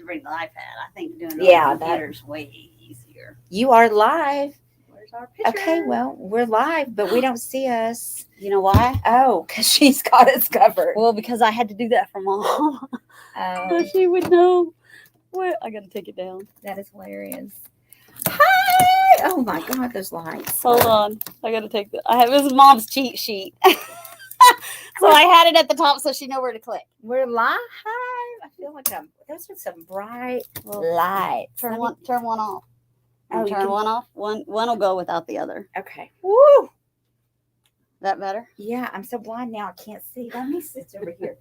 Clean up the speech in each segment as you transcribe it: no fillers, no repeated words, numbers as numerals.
bring the iPad. I think doing it on the computer is way easier. You are live. Where's our picture? Okay, well, we're live, but we don't see us. You know why? Oh, because she's got us covered. Well, because I had to do that for Mom. So she would know. What? I got to take it down. That is hilarious. Hi! Oh my God, those lights. Hold on. I got to take that. This is Mom's cheat sheet. So I had it at the top so she know where to click. We're live. I feel like those are some bright lights. Turn one off. Oh, turn one off. One will go without the other. Okay. Woo! That better? Yeah, I'm so blind now I can't see. Let me sit over here.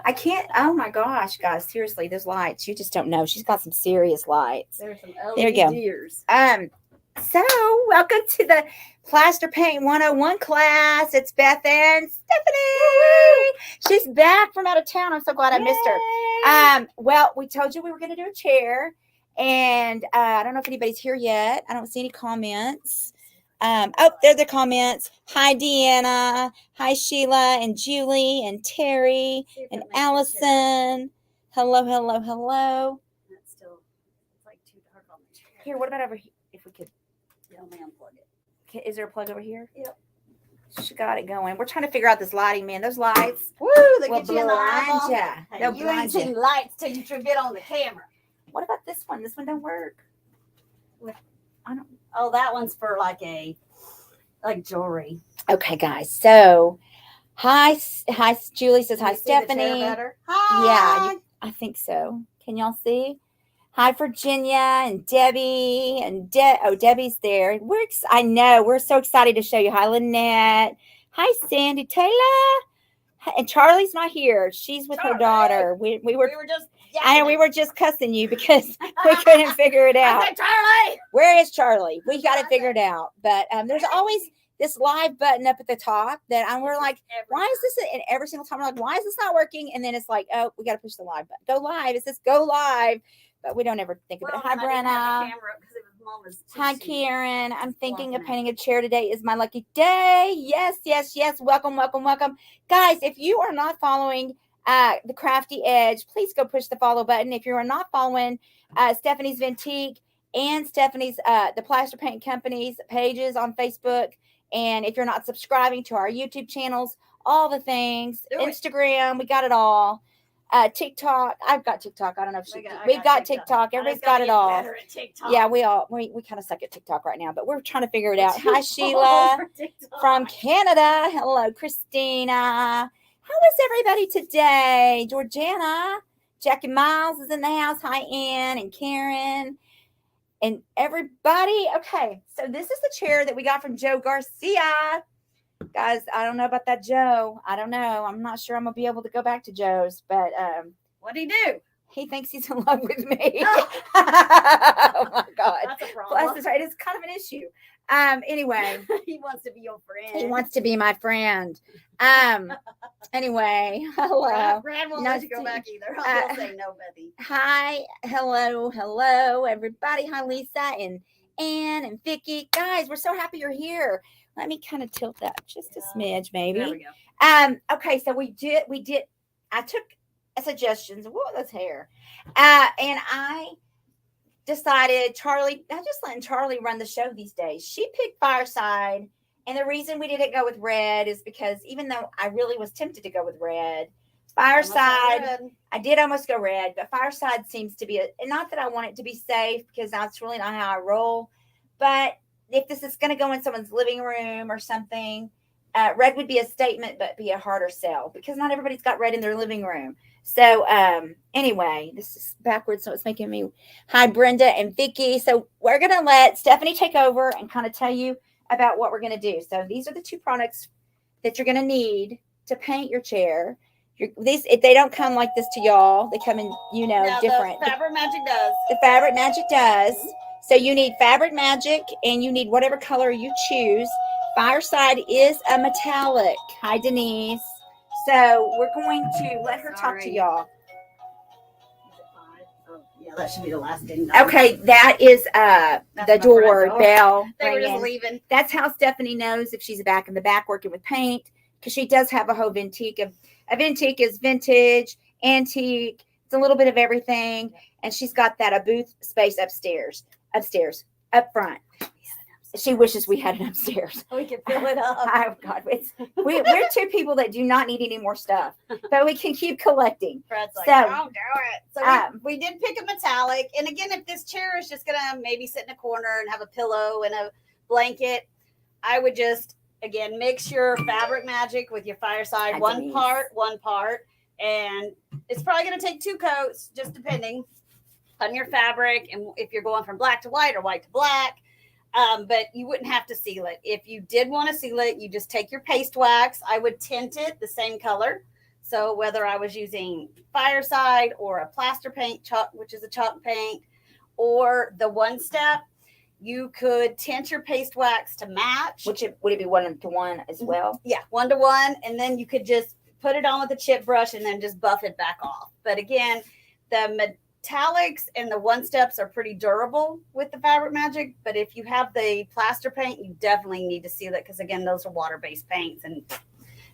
I can't. Oh my gosh, guys! Seriously, those lights. You just don't know. She's got some serious lights. There's some there you go. So welcome to the Plaster Paint 101 class. It's Beth and Stephanie. She's back from out of town. I'm so glad I missed her. Well, we told you we were going to do a chair, and I don't know if anybody's here yet. I don't see any comments. Oh, there are the comments. Hi, Deanna. Hi, Sheila and Julie and Terry and Allison. Hello. It's like too dark on the chair. Here, what about over here? If we could. Let me unplug it. Is there a plug over here? Yep. She got it going. We're trying to figure out this lighting, man. Those lights. Woo! They get you in the eyeball. Hey, you ain't seen lights till you get on the camera. What about this one? This one don't work. I don't. Oh, that one's for like jewelry. Okay, guys. So, hi. Julie says hi, Stephanie. Hi. Yeah, I think so. Can y'all see? Hi, Virginia and Debbie and Debbie's there. I know we're so excited to show you. Hi, Lynette. Hi, Sandy Taylor. And Charlie's not here. She's with her daughter. We were just cussing you because we couldn't figure it out. I said, Charlie, where is Charlie? We got to figure it out. But there's always this live button up at the top that we're like, why is this? And every single time we're like, why is this not working? And then it's like, oh, we got to push the live button. Go live. It says go live. But we don't ever think about it. Hi, Brenna. Hi, Karen. I'm thinking of painting a chair today. Is my lucky day. Yes. Welcome. Guys, if you are not following the Crafty Edge, please go push the follow button. If you are not following Stephanie's Ventique and Stephanie's the Plaster Paint Company's pages on Facebook, and if you're not subscribing to our YouTube channels, all the things, Instagram, we got it all. TikTok, I've got TikTok. I don't know if we've got TikTok. Everybody's got it all. Yeah, we kind of suck at TikTok right now, but we're trying to figure it out. Hi, Sheila from Canada. Hello, Christina. How is everybody today? Georgiana, Jackie Miles is in the house. Hi, Ann and Karen and everybody. Okay, so this is the chair that we got from Joe Garcia. Guys, I don't know about that Joe. I don't know. I'm not sure I'm going to be able to go back to Joe's, but what'd he do? He thinks he's in love with me. Oh my God. That's a problem. Bless his heart. It's kind of an issue. Anyway. He wants to be your friend. He wants to be my friend. Anyway, hello. Brad won't let you go back either. He'll say no, Bethy. Hi. Hello, everybody. Hi, Lisa and Ann and Vicky. Guys, we're so happy you're here. Let me kind of tilt that just a smidge, maybe. There we go. Okay, so we did. I took suggestions. Whoa, that's hair. And I decided I'm just letting Charlie run the show these days. She picked Fireside. And the reason we didn't go with red is because even though I really was tempted to go with red, Fireside, I did almost go red, but Fireside seems to be and not that I want it to be safe because that's really not how I roll, but if this is going to go in someone's living room or something, red would be a statement, but be a harder sell because not everybody's got red in their living room. So anyway, this is backwards, so it's making me. Hi, Brenda and Vicky. So we're going to let Stephanie take over and kind of tell you about what we're going to do. So these are the two products that you're going to need to paint your chair. If they don't come like this to y'all, they come in, different. The Fabric Magic does. The Fabric Magic does. So you need Fabric Magic, and you need whatever color you choose. Fireside is a metallic. Hi, Denise. So we're going to let her talk to y'all. Yeah, that should be the last ding. Okay, that is the door bell. They were just leaving. That's how Stephanie knows if she's back in the back working with paint, because she does have a whole Ventique. A Ventique is vintage, antique, It's a little bit of everything. And she's got that a booth space upstairs, up front. She wishes we had it upstairs. We can fill it up. Oh God, we're two people that do not need any more stuff, but we can keep collecting. Fred's like, So, don't do it. So we did pick a metallic. And again, if this chair is just gonna maybe sit in a corner and have a pillow and a blanket, I would just again mix your Fabric Magic with your Fireside, one part, and it's probably gonna take 2 coats, just depending on your fabric and if you're going from black to white or white to black. But you wouldn't have to seal it. If you did want to seal it, you just take your paste wax. I would tint it the same color. So whether I was using Fireside or a Plaster Paint chalk, which is a chalk paint, or the One Step, you could tint your paste wax to match. Would it be 1-to-1 as well? Yeah, 1-to-1. And then you could just put it on with a chip brush and then just buff it back off. But again, the metallics and the One Steps are pretty durable with the Fabric Magic, but if you have the Plaster Paint, you definitely need to seal it because again, those are water-based paints, and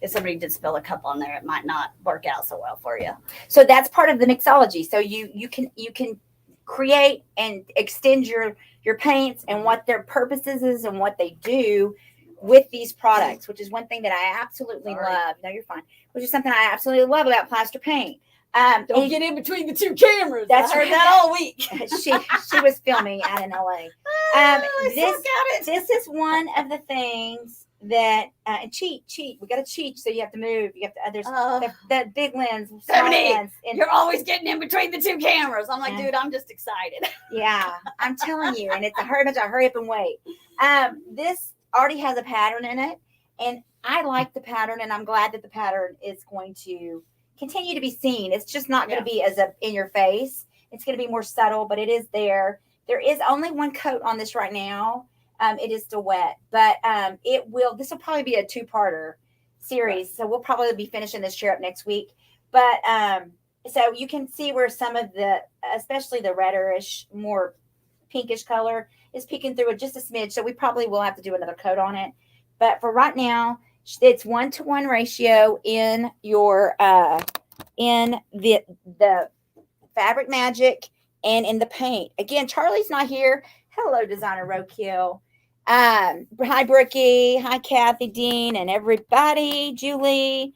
if somebody did spill a cup on there, it might not work out so well for you. So that's part of the mixology. So you can create and extend your paints and what their purposes is and what they do with these products, which is one thing that I absolutely love. No, you're fine. Which is something I absolutely love about Plaster Paint. Don't get in between the 2 cameras. That's I heard that all week. she was filming out in LA. This is one of the things that cheat. We got to cheat, so you have to move. You have to. There's that big lens, small lens, and you're always getting in between the 2 cameras. I'm like, dude, I'm just excited. Yeah, I'm telling you, and it's a hurry up and wait. This already has a pattern in it, and I like the pattern, and I'm glad that the pattern is going to continue to be seen. It's just not going to be as in your face. It's going to be more subtle, but it is there. There is only 1 coat on this right now. It is still wet, but this will probably be a 2-parter series. So we'll probably be finishing this chair up next week. But so you can see where some of especially the reddish, more pinkish color is peeking through it just a smidge. So we probably will have to do another coat on it. But for right now, it's 1-to-1 ratio in your in the Fabric Magic and in the paint. Again, Charlie's not here. Hello, Designer Roadkill. Hi, Brookie. Hi, Kathy, Dean, and everybody. Julie.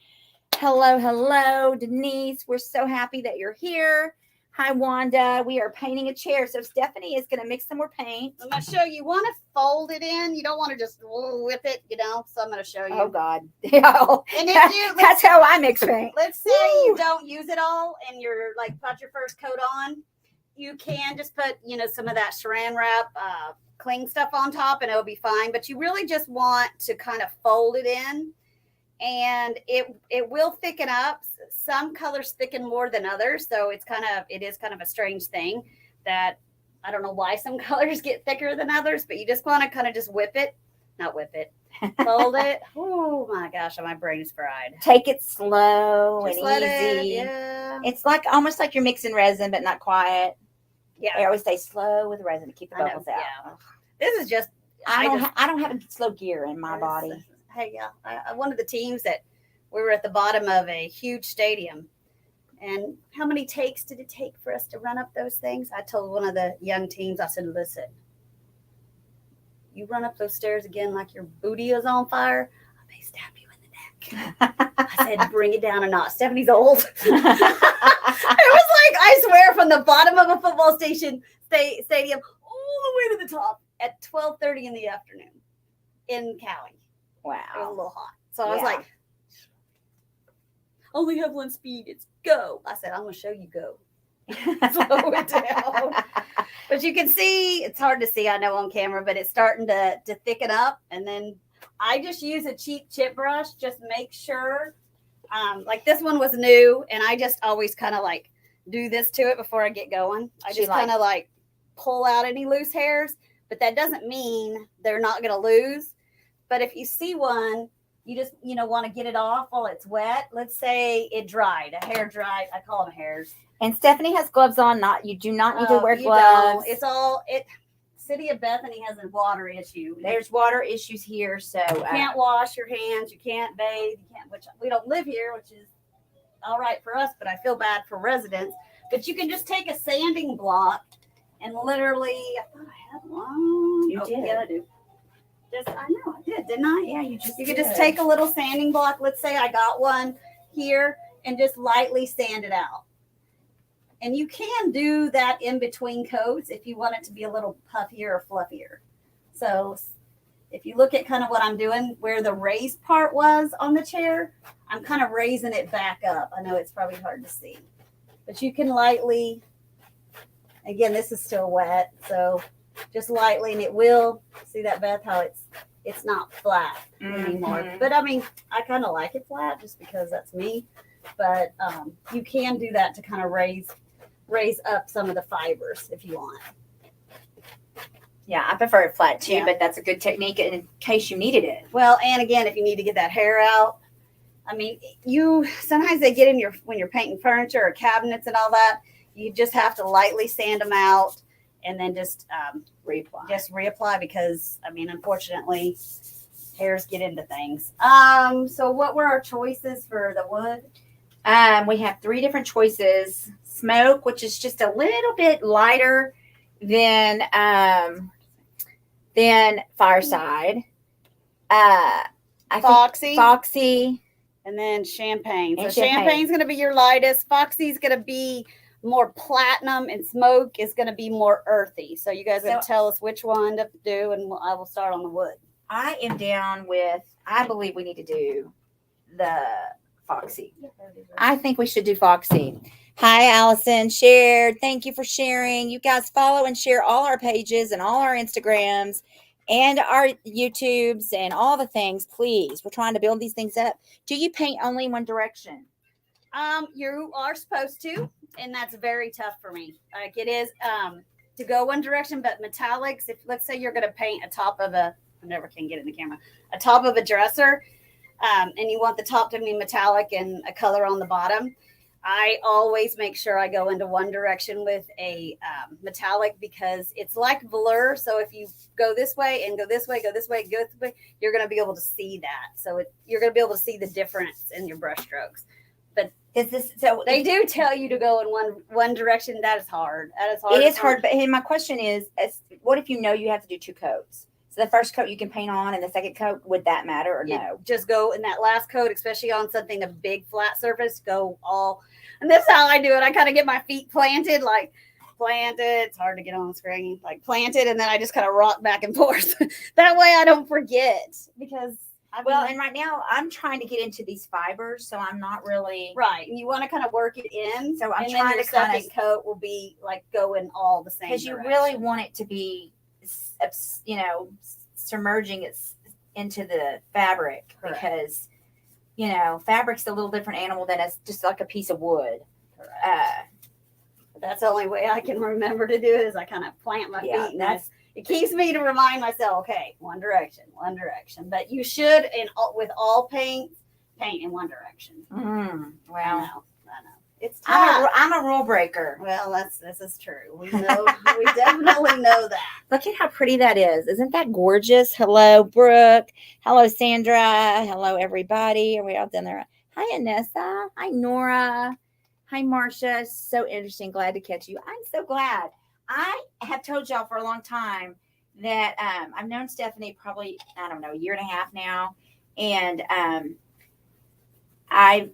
Hello, Denise. We're so happy that you're here. Hi, Wanda. We are painting a chair. So Stephanie is going to mix some more paint. I'm going to show you. You want to fold it in. You don't want to just whip it, So I'm going to show you. Oh, God. And if that's how I mix paint. Let's say you don't use it all and you're like, put your first coat on. You can just put, some of that saran wrap, cling stuff on top and it'll be fine. But you really just want to kind of fold it in. And it will thicken up. Some colors thicken more than others, so it is kind of a strange thing that I don't know why some colors get thicker than others, but you just want to kind of just fold it. Oh my gosh, my brain is fried. Take it slow just and easy. It's almost like you're mixing resin, but not quiet. Yeah, I always say slow with resin to keep the bubbles out. Yeah. This is just I don't have a slow gear in my body. Hey, yeah, one of the teams that we were at the bottom of a huge stadium. And how many takes did it take for us to run up those things? I told one of the young teams, I said, listen, you run up those stairs again like your booty is on fire, I may stab you in the neck. I said, bring it down a notch. Stephanie's old. It was like, I swear, from the bottom of a football stadium all the way to the top at 12:30 in the afternoon in Cali. Wow. It was a little hot. So I was like, only have 1 speed. It's go. I said, I'm going to show you go. Slow it down. But you can see, it's hard to see, I know, on camera, but it's starting to thicken up. And then I just use a cheap chip brush. Just make sure, like this one was new. And I just always kind of like do this to it before I get going. I just kind of like pull out any loose hairs. But that doesn't mean they're not going to lose. But if you see one, you just, want to get it off while it's wet. Let's say it dried, a hair dried. I call them hairs. And Stephanie has gloves on. You do not need to wear gloves. City of Bethany has a water issue. There's water issues here. So you can't wash your hands. You can't bathe. Which we don't live here, which is all right for us. But I feel bad for residents. But you can just take a sanding block and literally, I thought I had one. You did. Yeah, I do. I know I did, didn't I? Yeah, You could just take a little sanding block. Let's say I got one here and just lightly sand it out. And you can do that in between coats if you want it to be a little puffier or fluffier. So if you look at kind of what I'm doing, where the raised part was on the chair, I'm kind of raising it back up. I know it's probably hard to see, but you can lightly, again, this is still wet, so just lightly, and it will, see that, Beth, how it's not flat anymore. Mhm. But I mean, I kind of like it flat just because that's me. But you can do that to kind of raise up some of the fibers if you want. Yeah, I prefer it flat too, Yeah. but that's a good technique in case you needed it. Well, and again, if you need to get that hair out, I mean, sometimes they get in when you're painting furniture or cabinets and all that, you just have to lightly sand them out and then just reapply because, I mean, unfortunately, hairs get into things. So what were our choices for the wood? We have 3 different choices. Smoke, which is just a little bit lighter than Fireside. Foxy. And then champagne. And So champagne's going to be your lightest. Foxy's going to be more platinum, and smoke is going to be more earthy. So you guys are going to tell us which one to do, and I will start on the wood. I am down with, I believe we need to do the Foxy. I think we should do Foxy. Hi, Allison. Shared. Thank you for sharing. You guys follow and share all our pages and all our Instagrams and our YouTubes and all the things, please. We're trying to build these things up. Do you paint only one direction? You are supposed to, and that's very tough for me. Like it is to go one direction, but metallics, if let's say you're going to paint a top of I never can get in the camera, a top of a dresser, and you want the top to be metallic and a color on the bottom, I always make sure I go into one direction with a metallic because it's like velour. So if you go this way and go this way, go this way, go this way, you're going to be able to see that. So you're going to be able to see the difference in your brush strokes. But they do tell you to go in one direction. That is hard. It is hard. But my question is, what if you know you have to do 2 coats? So the first coat you can paint on and the second coat, would that matter or no? Just go in that last coat, especially on something, a big flat surface, go all. And this is how I do it. I kind of get my feet planted. It's hard to get on the screen, like planted. And then I just kind of rock back and forth. That way I don't forget because. And right now I'm trying to get into these fibers. So I'm not really. Right. And you want to kind of work it in. So I'm trying to second coat will be like going all the same. Because you really want it to be, submerging it into the fabric. Correct. Because, fabric's a little different animal than it's just like a piece of wood. That's the only way I can remember to do it is I kind of plant my feet. And it keeps me to remind myself, okay, one direction. But you should, with all paint in one direction. Well, I know. It's tough. I'm a rule breaker. Well, this is true. We know. We definitely know that. Look at how pretty that is. Isn't that gorgeous? Hello, Brooke. Hello, Sandra. Hello, everybody. Are we all done there? Hi, Anessa. Hi, Nora. Hi, Marcia. So interesting. Glad to catch you. I'm so glad. I have told y'all for a long time that I've known Stephanie probably, I don't know, a year and a half now. And I've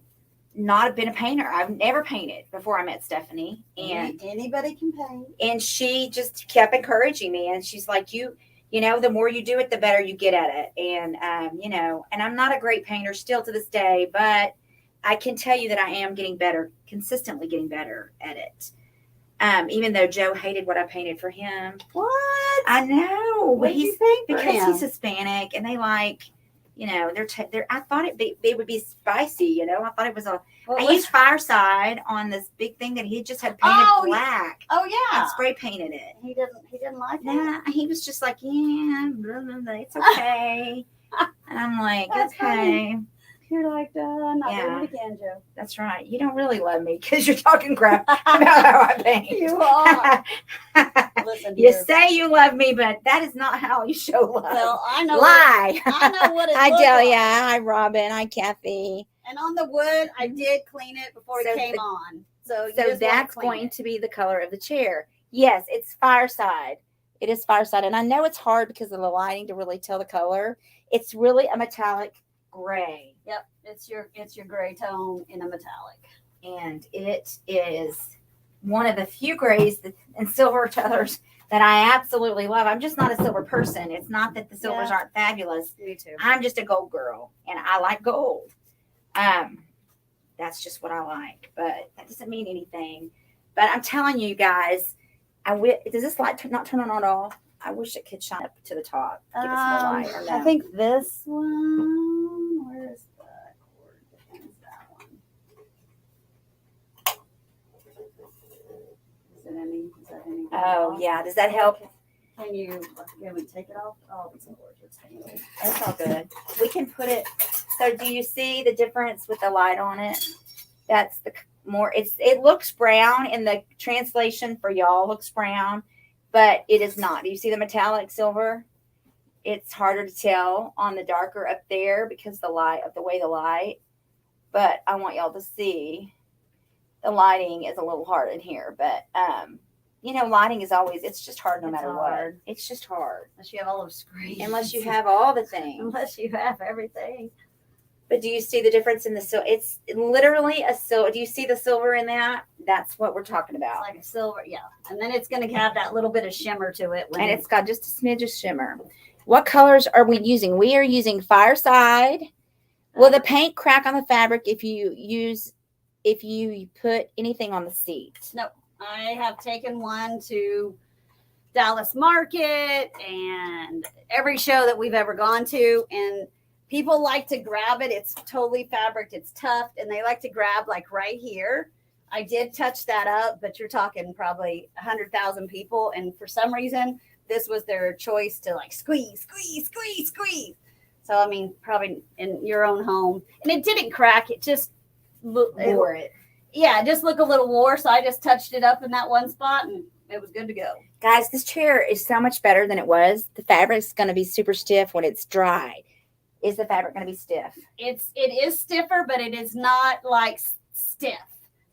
not been a painter. I've never painted before I met Stephanie. And anybody can paint. And she just kept encouraging me. And she's like, the more you do it, the better you get at it. And, and I'm not a great painter still to this day, but I can tell you that I am getting better, consistently getting better at it. Even though Joe hated what I painted for him. What? I know. What do you think? Because he's Hispanic and they like, they're. I thought it would be spicy. I thought it was I used Fireside on this big thing that he just had painted black. Oh yeah. And spray painted it. He didn't like it. Nah, he was just like, yeah, blah, blah, blah, it's okay. And I'm like, That's okay. Funny. You're like, not doing it again, Joe. That's right. You don't really love me because you're talking crap about how I paint. You are. Listen, you say you love me, but that is not how you show love. Well, I know. Lie. I know what it I looks tell like. ya. Hi, Robin. Hi, Kathy. And on the wood, I did clean it before it came on. So, you So just wanna that's clean going it. to be the color of the chair. Yes, it's fireside. It is fireside. And I know it's hard because of the lighting to really tell the color. It's really a metallic gray. Yep, it's your gray tone in a metallic. And it is one of the few grays and silver colors that I absolutely love. I'm just not a silver person. It's not that the silvers Yeah. aren't fabulous. Me too. I'm just a gold girl, and I like gold. That's just what I like, but that doesn't mean anything. But I'm telling you guys, does this light not turn on at all? I wish it could shine up to the top, give us more light. Or no? I think this one. Where is the cord? Is that one? Is that any? Oh yeah, does that help? Can we take it off? Oh, it's gorgeous. That's all good. We can put it. So do you see the difference with the light on it? That's the more. It looks brown in the translation for y'all. Looks brown, but it is not. Do you see the metallic silver? It's harder to tell on the darker up there because the way the light. But I want y'all to see the lighting is a little hard in here. But lighting is always. It's just hard no matter hard. what. It's just hard Unless you have all those screens. unless you have all the things. Unless you have everything. But do you see the difference in the silver? It's literally a silver. Do you see the silver in that? That's what we're talking It's about. like a silver, yeah. And then it's going to have that little bit of shimmer to it. And it's got just a smidge of shimmer. What colors are we using? We are using fireside. Will the paint crack on the fabric if you put anything on the seat? No, I have taken one to Dallas Market and every show that we've ever gone to, and people like to grab it. It's totally fabric. It's tough, and they like to grab like right here. I did touch that up, but you're talking probably 100,000 people, and for some reason, this was their choice to like squeeze. So I mean, probably in your own home, and it didn't crack. It just Wore it. Yeah, it just looked a little wore. So I just touched it up in that one spot, and it was good to go. Guys, this chair is so much better than it was. The fabric's going to be super stiff when it's dry. Is the fabric going to be stiff? It is stiffer, but it is not like stiff.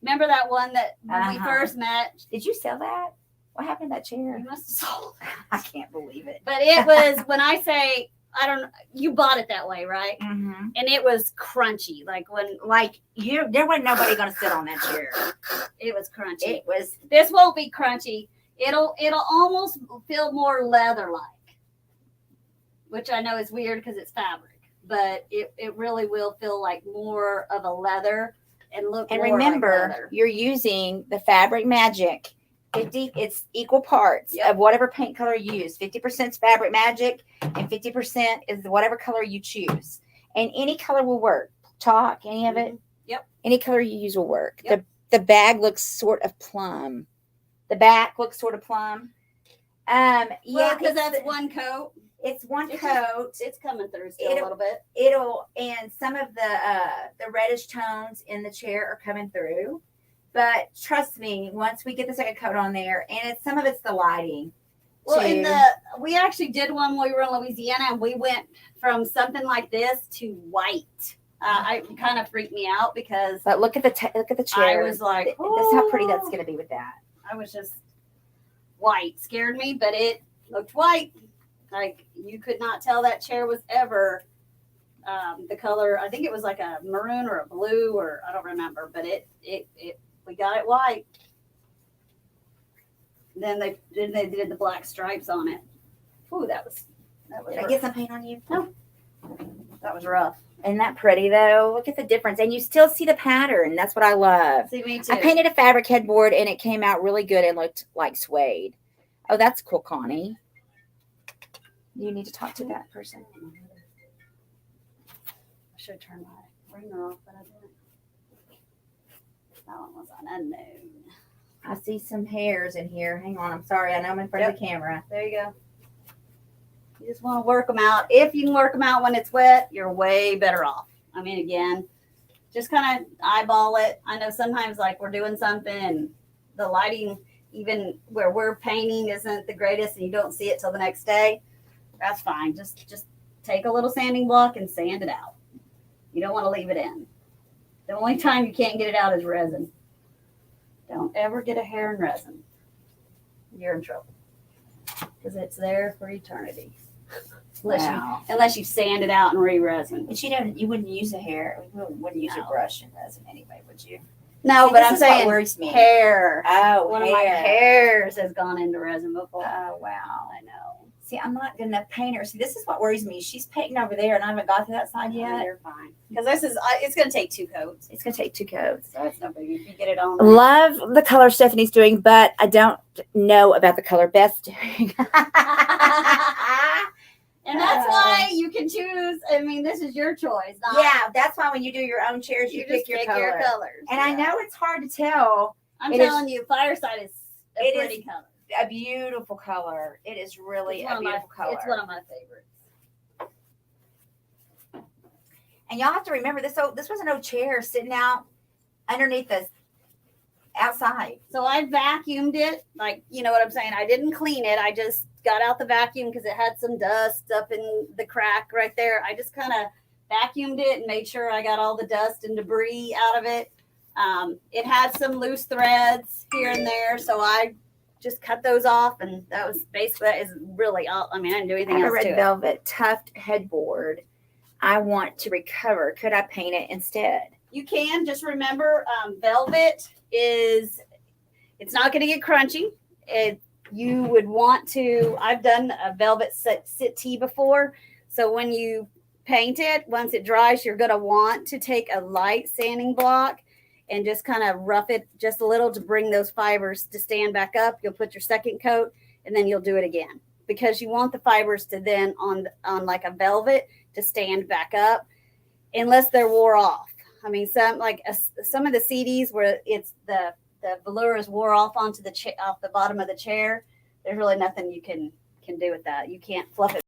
Remember that one that when we first met? Did you sell that? What happened to that chair? You must have sold it. I can't believe it. But it was, when I say, I don't know, you bought it that way, right? Mm-hmm. And it was crunchy. There wasn't nobody going to sit on that chair. It was crunchy. This won't be crunchy. It'll almost feel more leather-like, which I know is weird because it's fabric, but it really will feel like more of a leather and look. And more remember, like leather. you're using the Fabric Magic. It's equal parts of whatever paint color you use. 50% is Fabric Magic, and 50% is whatever color you choose. And any color will work. Chalk, any of it. Yep. Any color you use will work. Yep. The bag looks sort of plum. The back looks sort of plum. Because that's one coat. It's one coat. It's coming through still a little bit. And some of the reddish tones in the chair are coming through. But trust me, once we get the second coat on there, and some of it's the lighting. Well, we actually did one when we were in Louisiana, and we went from something like this to white. It kind of freaked me out because. But look at the chair. I was like, "That's how pretty that's going to be with that." I was just white scared me, but it looked white. Like you could not tell that chair was ever the color. I think it was like a maroon or a blue, or I don't remember, but we got it white. Then they did the black stripes on it. Ooh, that was. Did I get some paint on you? No, that was rough. Isn't that pretty though? Look at the difference, and you still see the pattern. That's what I love. See, me too. I painted a fabric headboard, and it came out really good and looked like suede. Oh, that's cool, Connie. You need to talk to that person. I should turn my ringer off, but I didn't. That one was on unknown. I see some hairs in here. Hang on. I'm sorry. I know I'm in front of the camera. There you go. You just want to work them out. If you can work them out when it's wet, you're way better off. I mean, again, just kind of eyeball it. I know sometimes like we're doing something and the lighting, even where we're painting, isn't the greatest and you don't see it till the next day. That's fine. Just take a little sanding block and sand it out. You don't want to leave it in. The only time you can't get it out is resin. Don't ever get a hair in resin. You're in trouble. Because it's there for eternity. Wow. Unless you sand it out and re-resin. But you wouldn't use a hair. You wouldn't use a brush in resin anyway, would you? No, See, but this I'm is what saying worries me. hair. Oh, One of my hairs has gone into resin before. Oh, wow. I know. See, I'm not good enough painter. See, this is what worries me. She's painting over there, and I haven't got to that side yet. You're fine. Because it's going to take 2 coats. It's going to take 2 coats. So it's no biggie if you get it on. Love the color Stephanie's doing, but I don't know about the color Beth's doing. And that's why you can choose. I mean, this is your choice. Yeah, that's why when you do your own chairs, you pick your colors. And I know it's hard to tell. I'm telling you, Fireside is a pretty color. A beautiful color. It is really a beautiful color. It's one of my favorites. And y'all have to remember this was an old chair sitting out underneath the outside. So I vacuumed it, like, you know what I'm saying? I didn't clean it. I just got out the vacuum because it had some dust up in the crack right there. I just kind of vacuumed it and made sure I got all the dust and debris out of it. It had some loose threads here and there, so I just cut those off, and that was basically, that is really all. I mean, I didn't do anything else to it. Red velvet tuft headboard. I want to recover. Could I paint it instead? You can. Just remember, velvet it's not going to get crunchy. You would want to, I've done a velvet settee before. So when you paint it, once it dries, you're going to want to take a light sanding block and just kind of rough it just a little to bring those fibers to stand back up. You'll put your second coat and then you'll do it again, because you want the fibers to then on like a velvet to stand back up unless they're wore off. I mean, some of the CDs where it's the velour is wore off onto off the bottom of the chair. There's really nothing you can do with that. You can't fluff it.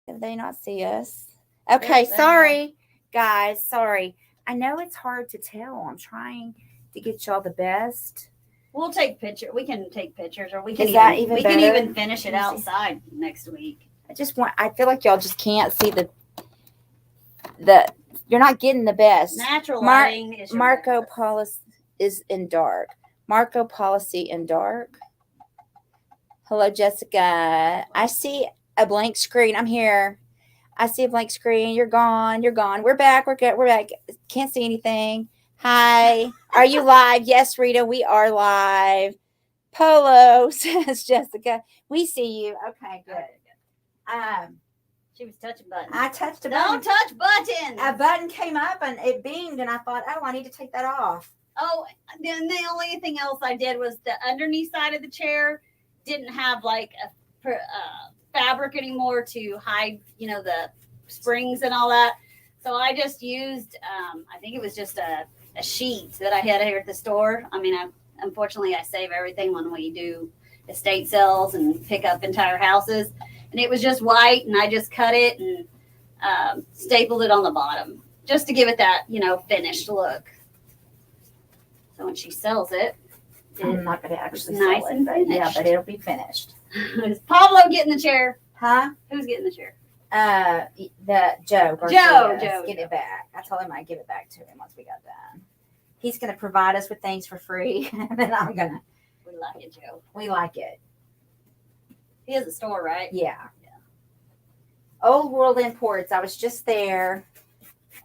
Did they not see us? Okay, sorry, guys. Sorry. I know it's hard to tell. I'm trying to get y'all the best. We'll take pictures. We can take pictures, or we can can even finish it outside next week. I feel like y'all just can't see the you're not getting the best. Natural lighting is Marco Polo is in dark. Marco Policy in dark. Hello, Jessica. I see a blank screen. I'm here. I see a blank screen. You're gone. You're gone. We're back. We're good. We're back. Can't see anything. Hi. Are you live? Yes, Rita, we are live. Polo, says Jessica. We see you. Okay, good. She was touching buttons. I touched a button. Don't touch buttons. A button came up and it beamed, and I thought, oh, I need to take that off. Oh, then the only thing else I did was the underneath side of the chair didn't have like a fabric anymore to hide, the springs and all that. So I just used, I think it was just a sheet that I had here at the store. I mean, unfortunately, I save everything when we do estate sales and pick up entire houses. And it was just white, and I just cut it and stapled it on the bottom just to give it that, finished look. So when she sells it, I'm not going to actually Nice sell it, and but yeah, finished. but it'll be finished. Is Pablo getting the chair? Huh? Who's getting the chair? The Joe. Joe. Get it back. I told him I'd give it back to him once we got done. He's going to provide us with things for free, and then I'm going to. We like it, Joe. We like it. He has a store, right? Yeah. Old World Imports. I was just there.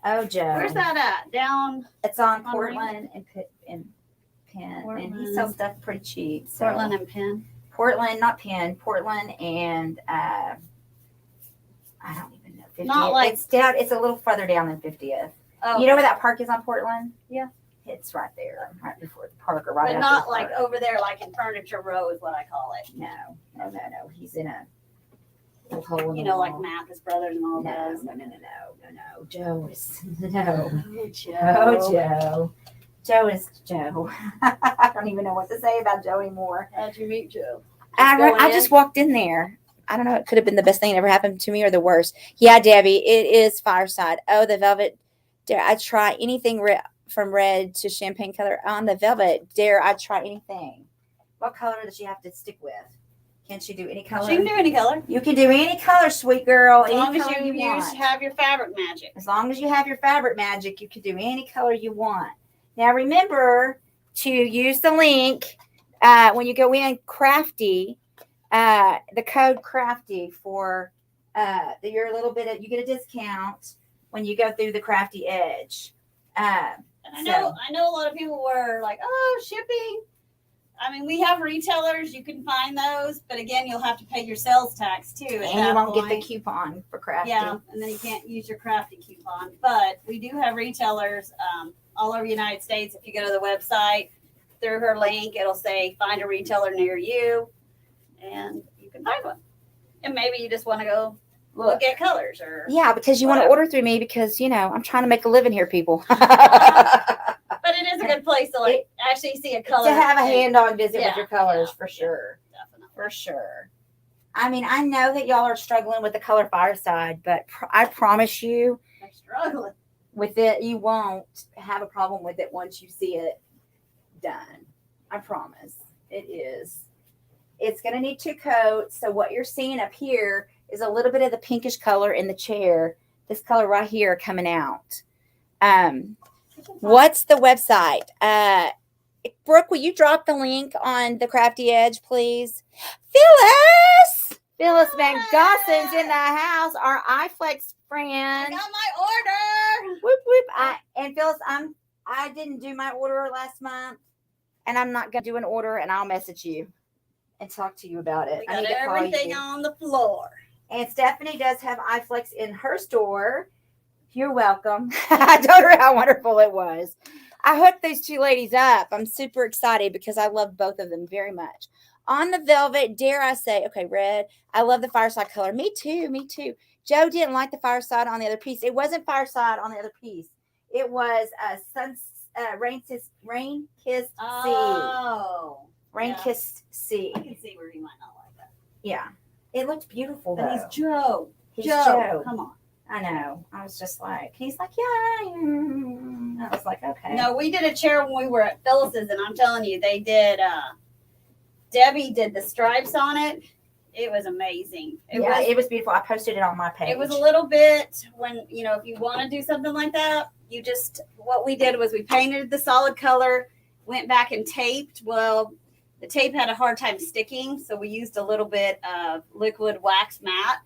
Oh, Joe. Where's that at? Down It's on On Portland and Penn, and he Portland. sells stuff pretty cheap. So. Portland and Penn. Portland, not Penn. Portland and I don't even know. 50th. Not like- It's down. It's a little further down than 50th. Oh, You know where that park is on Portland? Yeah. It's right there, right before the park, or right but after not the like park. over there, like in Furniture Row is what I call it. No. He's in a little hole in You the know, like wall. Mathis Brothers and all No. those. Joe is no. Oh, Joe. Oh, Joe. Joe is Joe. I don't even know what to say about Joe anymore. How'd you meet Joe? I just walked in there. I don't know. It could have been the best thing that ever happened to me or the worst. Yeah, Debbie, it is Fireside. Oh, the velvet. Dare I try anything from red to champagne color on the velvet? Dare I try anything? What color does she have to stick with? Can she do any color? She can do any color. You can do any color, sweet girl. As Any long as color you want. have your fabric magic. As long as you have your fabric magic, you can do any color you want. Now remember to use the link when you go in Crafty, the code Crafty for your little bit of, you get a discount when you go through the Crafty Edge. And I know a lot of people were like, oh, shipping. I mean, we have retailers. You can find those. But again, you'll have to pay your sales tax too. And you won't get the coupon for Crafty. Yeah, and then you can't use your Crafty coupon. But we do have retailers all over the United States. If you go to the website, through her link, it'll say find a retailer near you. And you can find one. And maybe you just want to go look at colors or Yeah, because you want to whatever. order through me because, I'm trying to make a living here, people. But it is a good place to like actually see a color. To have a hand-on visit with Yeah, your colors, yeah, for yeah. sure. Definitely. For sure. I mean, I know that y'all are struggling with the color Fireside, but I promise you They're struggling. with it, you won't have a problem with it once you see it done. I promise. It is. It's going to need 2 coats. So what you're seeing up here is a little bit of the pinkish color in the chair. This color right here coming out. What's the website? Brooke, will you drop the link on the Crafty Edge, please? Phyllis Van Gossens in the house, our iFlex I friend. got my order. Whoop whoop. And Phyllis, I didn't do my order last month, and I'm not gonna do an order, and I'll message you and talk to you about it. We I got need to call everything you. on the floor. And Stephanie does have iFlex in her store. You're welcome. I told her how wonderful it was. I hooked these 2 ladies up. I'm super excited because I love both of them very much. On the velvet, dare I say, okay, red. I love the Fireside color. Me too. Joe didn't like the Fireside on the other piece. It wasn't Fireside on the other piece. It was Rain Kissed Oh. Sea. Rain yeah. Kissed Sea. I can see where you might not like that. Yeah. It looked beautiful, But though. he's Joe. He's Joe. Joe. Come on. I know. I was just like, he's like, yeah. I was like, okay. No, we did a chair when we were at Phyllis's, and I'm telling you, they did. Debbie did the stripes on it. It was amazing. It was beautiful. I posted it on my page. It was a little bit when, if you want to do something like that, what we did was we painted the solid color, went back and taped. Well, the tape had a hard time sticking, so we used a little bit of liquid wax matte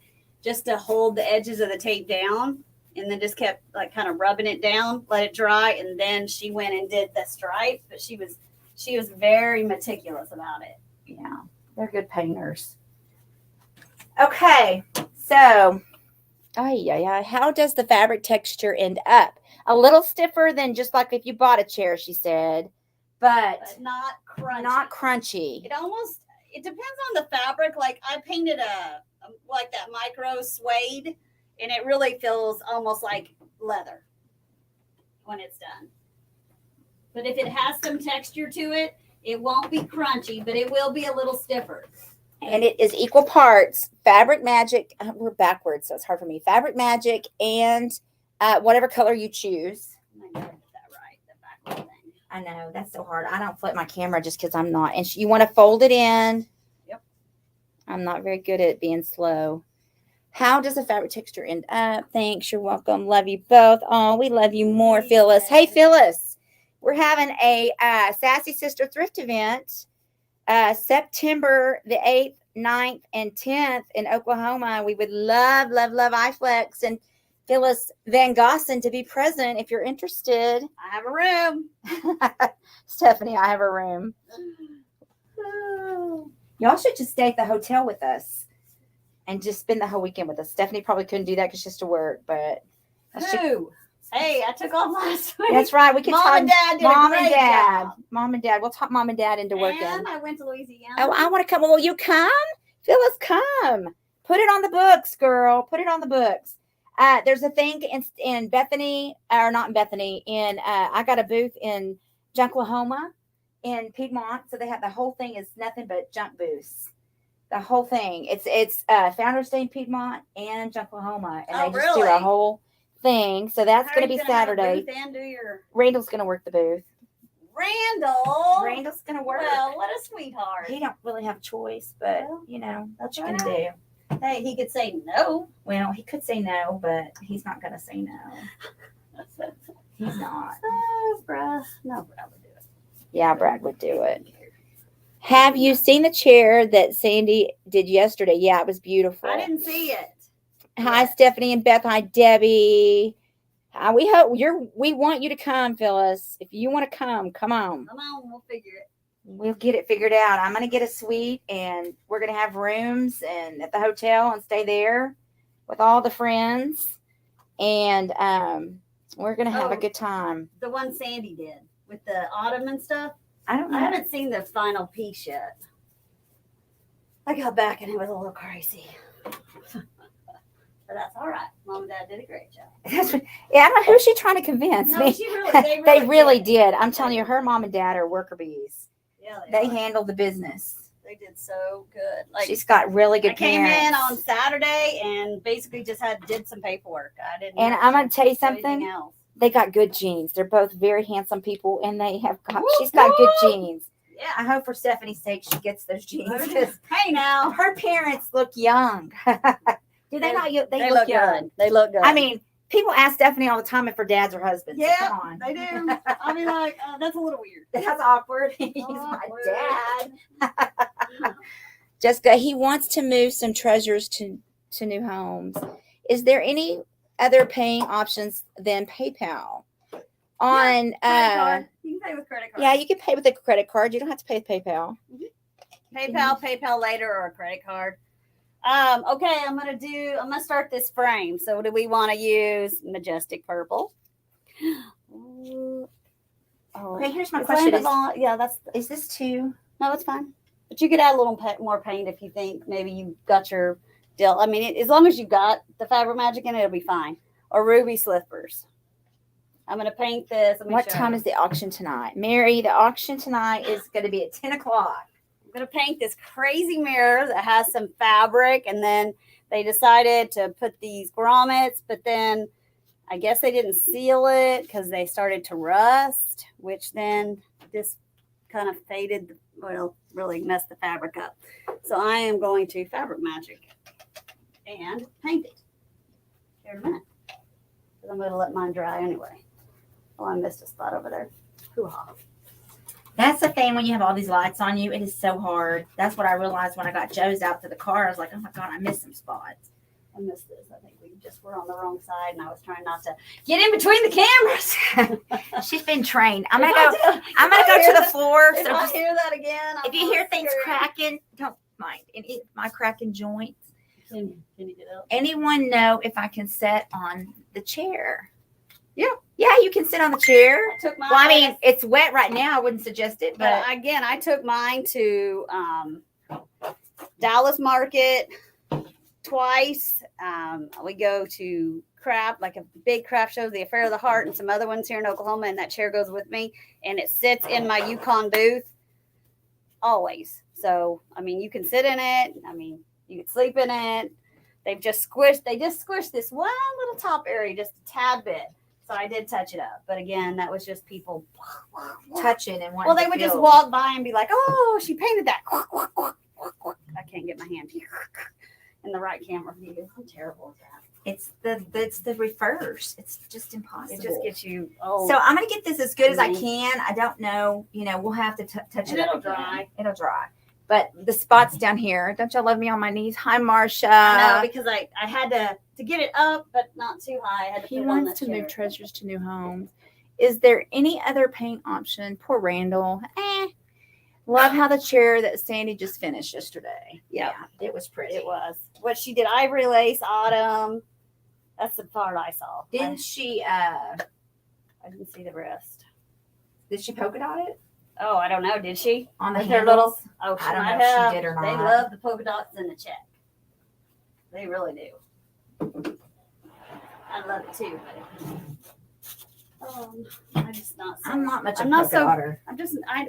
just to hold the edges of the tape down, and then just kept like kind of rubbing it down, let it dry, and then she went and did the stripes. But she was very meticulous about it. Yeah, they're good painters. Okay, so how does the fabric texture end up? A little stiffer than just like if you bought a chair, she said, but not crunchy. Not crunchy. It depends on the fabric. Like I painted like that micro suede, and it really feels almost like leather when it's done. But if it has some texture to it, it won't be crunchy, but it will be a little stiffer. And it is equal parts Fabric Magic. We're backwards, so it's hard for me. Fabric Magic and whatever color you choose. I gotta get that right. The backward thing. I know. That's so hard. I don't flip my camera just because I'm not. And you want to fold it in. Yep. I'm not very good at being slow. How does the fabric texture end up? Thanks. You're welcome. Love you both. Oh, we love you more, Phyllis. Hey, Phyllis. We're having a Sassy Sister Thrift event September the 8th, 9th, and 10th in Oklahoma. We would love, love, love iFlex and Phyllis Van Gossen to be present if you're interested. I have a room. Stephanie, I have a room. Y'all should just stay at the hotel with us and just spend the whole weekend with us. Stephanie probably couldn't do that because she has to work, but Who? Hey, I took off last week. that's right. We can Mom talk. and Dad did Mom a and great Dad. job. Mom and Dad. We'll talk Mom and Dad into working. And I went to Louisiana. Oh, I want to come. Will you come? Phyllis, come. Put it on the books, girl. Put it on the books. There's a thing in Bethany, or not in Bethany, I got a booth in Junklahoma in Piedmont. So they have the whole thing is nothing but junk booths. The whole thing. It's Founders Day in Piedmont and Junklahoma. And they just do a whole thing. So that's going to be Saturday. And do your... Randall's going to work the booth. Randall's going to work. Well, what a sweetheart. He don't really have a choice, but you know, what you going to do? Hey, he could say no. Well, he could say no, but he's not going to say no. He's not. Oh, bruh. No, Brad would do it. Yeah, Brad would do it. Have you seen the chair that Sandy did yesterday? Yeah, it was beautiful. I didn't see it. Hi, Stephanie and Beth. Hi, Debbie. We want you to come, Phyllis. If you want to come on. Come on, we'll figure it. We'll get it figured out. I'm going to get a suite and we're going to have rooms and at the hotel and stay there with all the friends. And we're going to have a good time. The one Sandy did with the autumn and stuff. I don't know. I haven't seen the final piece yet. I got back and it was a little crazy. But that's all right. Mom and Dad did a great job. I don't know who's she trying to convince. No, me. she really, they really did. I'm telling you, her mom and dad are worker bees. Yeah, they handled the business. They did so good. Like, she's got really good parents. I came in on Saturday and basically just did some paperwork. I didn't. And I'm gonna tell you something. Else. They got good genes. They're both very handsome people, and they have got. She's got good genes. Yeah. I hope for Stephanie's sake she gets those genes. Hey, now her parents look young. Do they not? They look young. Good. They look good. I mean, people ask Stephanie all the time if her dads or husbands. Yeah, so come on. they do. I mean, like, that's a little weird. That's awkward. He's my dad. Jessica, he wants to move some treasures to new homes. Is there any other paying options than PayPal? On card. You can pay with credit card. Yeah, you can pay with a credit card. You don't have to pay with PayPal. Mm-hmm. PayPal later, or a credit card. Okay, I'm gonna start this frame. So do we want to use Majestic Purple? Okay, here's my question. Is this too? No, it's fine. But you could add a little more paint if you think maybe you got your deal. I mean, as long as you got the Fabric Magic in it, it'll be fine. Or ruby slippers. I'm gonna paint this. What time is the auction tonight? Mary, the auction tonight is going to be at 10 o'clock. I'm going to paint this crazy mirror that has some fabric, and then they decided to put these grommets, but then I guess they didn't seal it because they started to rust, which then this kind of faded, really messed the fabric up. So I am going to Fabric Magic and paint it here in a minute. Because I'm going to let mine dry anyway. Oh, I missed a spot over there. Hoo-ha. That's the thing when you have all these lights on you. It is so hard. That's what I realized when I got Joe's out to the car. I was like, oh my God, I missed some spots. I missed this. I think we just were on the wrong side, and I was trying not to get in between the cameras. She's been trained. I'm gonna go to the floor. If I hear that again, if you hear things cracking, don't mind. My cracking joints. Can you get up? Anyone know if I can sit on the chair? Yeah, you can sit on the chair. I took mine. Well, I mean, it's wet right now. I wouldn't suggest it, but again, I took mine to Dallas Market twice. We go to craft, like a big craft show, the Affair of the Heart, and some other ones here in Oklahoma, and that chair goes with me, and it sits in my Yukon booth always. So, I mean, you can sit in it. I mean, you can sleep in it. They just squished this one little top area just a tad bit. So So I did touch it up. But again, that was just people touching and wanting well, they to would just feel. walk by and be like, oh, she painted that. I can't get my hand in the right camera view. I'm terrible at that. It's the reverse. It's just impossible. It just gets you old. So I'm gonna get this as good as I can. I don't know. We'll have to touch And it. it'll up again. dry. It'll dry. But the spots down here. Don't y'all love me on my knees? Hi, Marsha. I know, because I had to get it up, but not too high. I had to He put it on wants the to move chair. treasures to new homes. Is there any other paint option? Poor Randall. Love how the chair that Sandy just finished yesterday. Yep. Yeah, it was pretty. It was. What she did, ivory lace, autumn. That's the part I saw. Didn't she? I didn't see the rest. Did she polka dot it Oh, I don't know. Did she? on the With her little. handles? Oh, she I don't might know if she have. did or They not. love the polka dots and the check. They really do. I love it too. But, I just not. So, I'm not much of I'm a not polka so. dotter.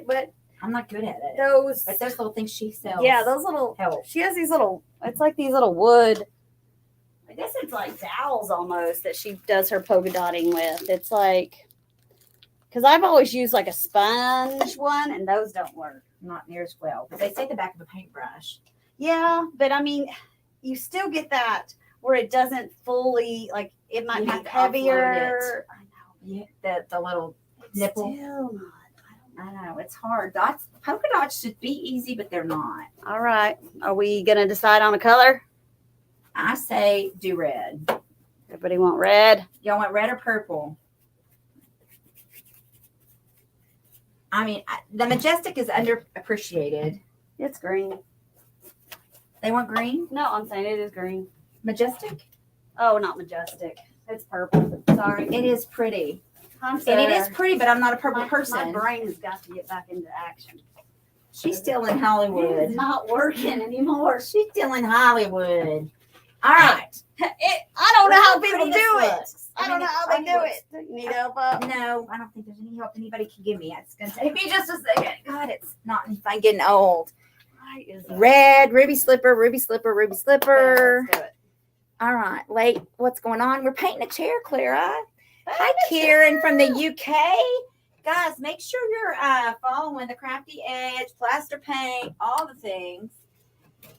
But I'm not good at it. those. But those little things she sells. Yeah, those little. help. She has these little. It's like these little wood. I guess it's like dowels almost that she does her polka dotting with. It's like. Because I've always used like a sponge one, and those don't work. Not near as well. But they say the back of a paintbrush. Yeah, but I mean, you still get that where it doesn't fully like it might You be have to heavier. I know. Yeah, the little It's nipple. Still not. I know it's hard. Dots, polka dots should be easy, but they're not. All right. Are we gonna decide on a color? I say do red. Everybody want red? Y'all want red or purple? I mean, the Majestic is underappreciated. It's green. They want green? No, I'm saying it is green. Majestic? Oh, not majestic. It's purple. Sorry. It is pretty. I'm And it is sorry. pretty, but I'm not a purple My person. brain has got to get back into action. She's still in It's Hollywood. not working anymore. She's still in Hollywood. All right. I don't know how people Pretty do this it. looks. I don't know how they do it. You need help up? No, I don't think there's any help anybody can give me. It's going to take me just a second. God, it's not any fun getting old. Why is that? Red, ruby slipper, ruby slipper, ruby slipper. Let's do it. All right, late. What's going on? We're painting a chair, Clara. Hi, Paint a Kieran from the chair. UK. Guys, make sure you're following the Crafty Edge, Plaster Paint, all the things.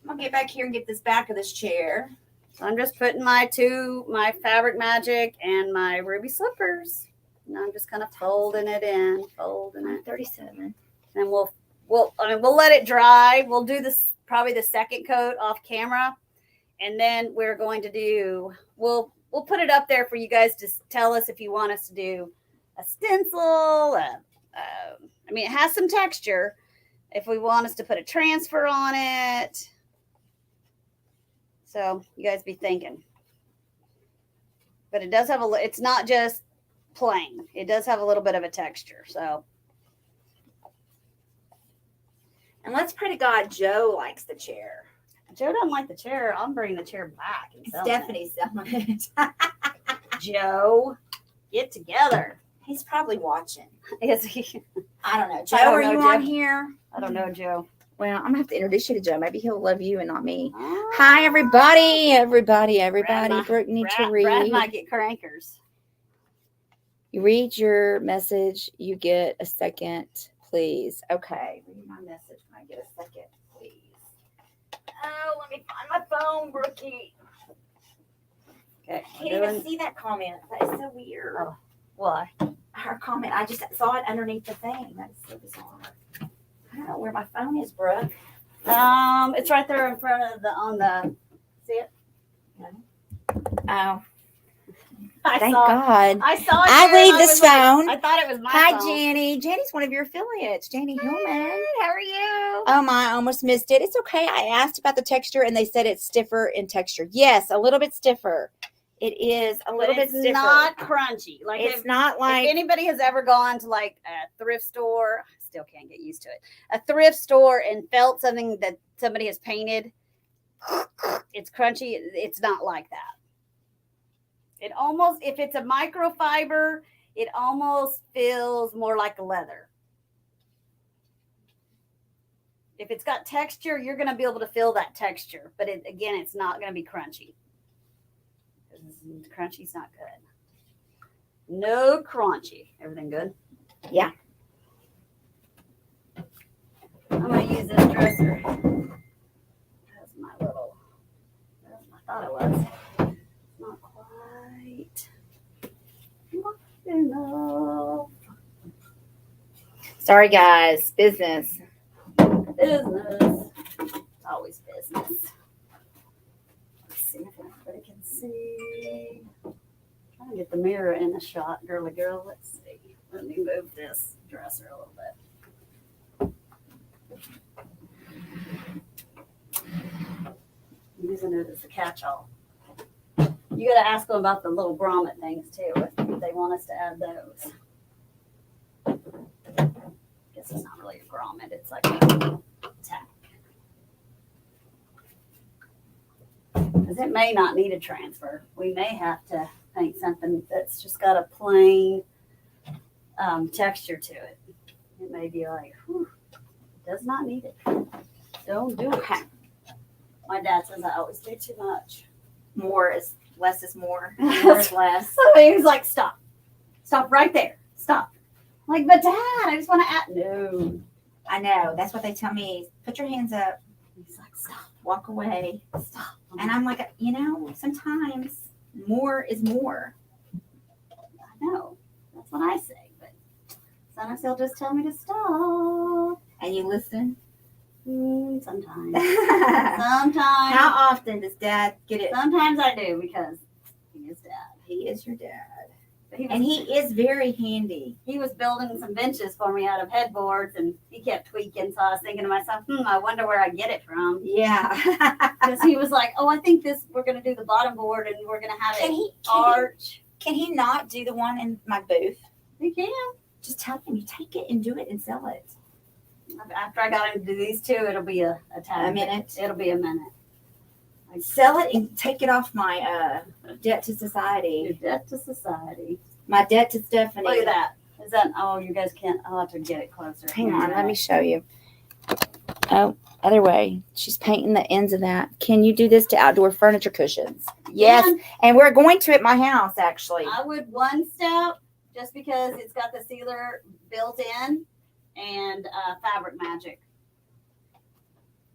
I'm gonna get back here and get this back of this chair. So I'm just putting my Fabric Magic and my ruby slippers. And I'm just kind of folding it in, folding it. 37. And we'll let it dry. We'll do this probably the second coat off camera. And then we're going to do, we'll put it up there for you guys to tell us if you want us to do a stencil. I mean, it has some texture. If we want us to put a transfer on it. So you guys be thinking. But it does have it's not just plain. It does have a little bit of a texture. So. And let's pray to God Joe likes the chair. Joe doesn't like the chair. I'm bringing the chair back. And selling Stephanie's selling it. it. Joe, get together. He's probably watching. Is he? I don't know. Joe, don't are know, you Joe. on here? I don't know, Joe. Well, I'm going to have to introduce you to Joe. Maybe he'll love you and not me. Oh. Hi, everybody. Everybody. might- Brooke need to Brad read. might get crankers. You read your message. You get a second, please. Okay. Read my message when I get a second, please. Oh, let me find my phone, Brookie. Okay. I can't even see that comment. That is so weird. Oh. Why? Her comment. I just saw it underneath the thing. That is so bizarre. I don't know where my phone is, Brooke. It's right there in front of see it? Oh, I thank saw God. I saw it. I there, and leave this was like- phone. I thought it was my Hi, phone. Janny. Janny's one of your affiliates. Janny Hillman. Hey, how are you? Oh my, I almost missed it. It's okay. I asked about the texture and they said it's stiffer in texture. Yes, a little bit stiffer. It is a But little bit it's stiffer. not crunchy. Like It's if, not if like anybody has ever gone to like a thrift store, I still can't get used to it. A thrift store and felt something that somebody has painted. It's crunchy. It's not like that. It almost, if it's a microfiber, it almost feels more like leather. If it's got texture, you're going to be able to feel that texture. But again, it's not going to be crunchy. Crunchy's not good. No crunchy. Everything good? Yeah. I'm gonna use this dresser. That's my little. I thought it was. Not quite enough. Sorry, guys. Business. Business. It's always business. Let's see if everybody can see. Trying to get the mirror in the shot, girly girl. Let's see. Let me move this dresser a little bit. I'm using it as a catch-all. You got to ask them about the little grommet things too, if they want us to add those. I guess it's not really a grommet, it's like a tack. Because it may not need a transfer. We may have to paint something that's just got a plain texture to it. It may be like, whew, does not need it. Don't do it. My dad says I always do too much. More is less is more. More is less. So he was like, stop. Stop right there. Stop. I'm like, but Dad, I just want to add. No. I know. That's what they tell me. Put your hands up. He's like, stop. Walk away. Stop. And I'm like, sometimes more is more. I know. That's what I say. But sometimes he'll just tell me to stop. And you listen? Sometimes. Sometimes. How often does Dad get it? Sometimes I do because he is Dad. He is your dad. But he is very handy. He was building some benches for me out of headboards, and he kept tweaking. So I was thinking to myself, I wonder where I get it from. Yeah. Because he was like, oh, I think we're going to do the bottom board, and we're going to have arch. Can he not do the one in my booth? He can. Just tell him you take it and do it and sell it. After I got him to do these two, it'll be a time. A minute. It'll be a minute. Sell it and take it off my debt to society. Your debt to society. My debt to Stephanie. Look at that. Is that? Oh, you guys can't. I'll have to get it closer. Hang on, let me show you. Oh, other way. She's painting the ends of that. Can you do this to outdoor furniture cushions? Yes, and we're going to at my house actually. I would one step just because it's got the sealer built in and Fabric Magic.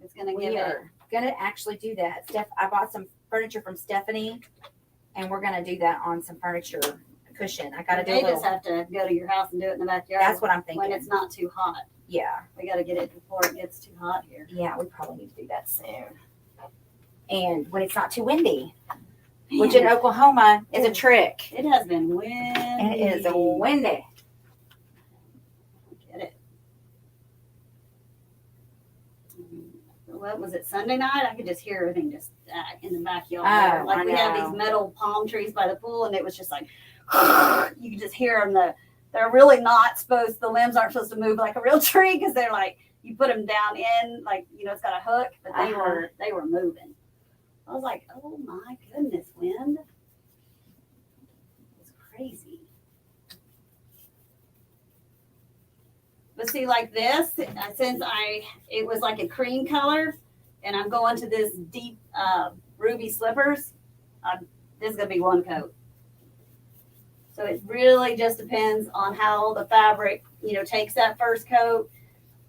It's gonna give it. Gonna actually do that. I bought some furniture from Stephanie, and we're gonna do that on some furniture cushion. I gotta do They just have to go to your house and do it in the backyard. That's what I'm thinking. When it's not too hot. Yeah. We gotta get it before it gets too hot here. Yeah, we probably need to do that soon. And when it's not too windy, which in Oklahoma is a trick. It has been windy. It is windy. Get it. What was it, Sunday night? I could just hear everything just in the backyard. Like we have these metal palm trees by the pool, and it was just like, you could just hear them. They're really not supposed, the limbs aren't supposed to move like a real tree because they're like, you put them down in, like, it's got a hook, but they were moving. I was like, oh my goodness, wind. It's crazy. But see, like this, since it was like a cream color, and I'm going to this deep ruby slippers, this is going to be one coat. So it really just depends on how the fabric, takes that first coat.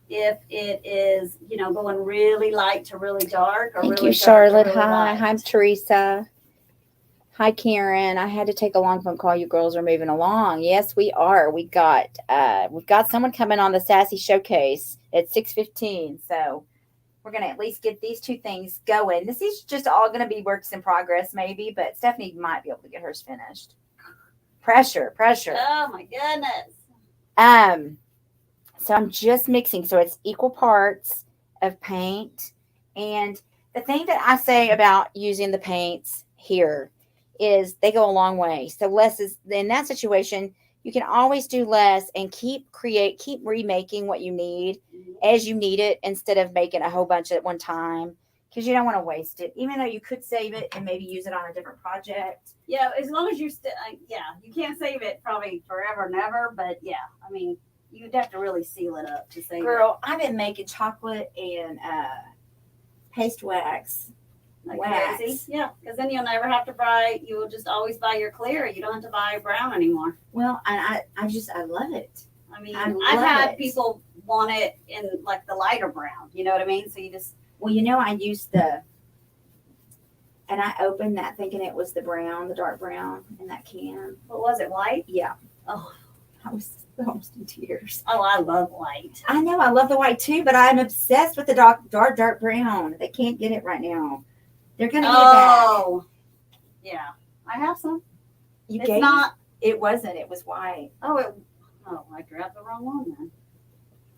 If it is, going really light to really dark. Or Thank really you, Charlotte. Really Hi. light. Hi, Teresa. Hi, Karen. I had to take a long phone call. You girls are moving along. Yes, we are. We've got someone coming on the Sassy Showcase at 6:15. So we're going to at least get these two things going. This is just all going to be works in progress, maybe, but Stephanie might be able to get hers finished. Pressure. Oh my goodness. So I'm just mixing. So it's equal parts of paint. And the thing that I say about using the paints here is they go a long way. So less is, in that situation, you can always do less and keep remaking what you need as you need it instead of making a whole bunch at one time, because you don't want to waste it, even though you could save it and maybe use it on a different project. Yeah, as long as you're still, you can't save it probably forever and ever, but yeah, I mean, you'd have to really seal it up to save Girl, I've been making chocolate and paste wax Like wax. crazy. Yeah, because then you'll never have to buy. You will just always buy your clear. You don't have to buy brown anymore. Well, I love it. I mean, I I've love had it. people want it in like the lighter brown. You know what I mean? So you just Well, I used and I opened that thinking it was the dark brown in that can. what was it? White? Yeah. Oh, I was almost in tears. oh, I love white. I know, I love the white too, but I'm obsessed with the dark brown. They can't get it right now. They're gonna get it back. Oh, yeah. I have some. You It's gave not. it wasn't, it was white. Oh, I grabbed the wrong one then.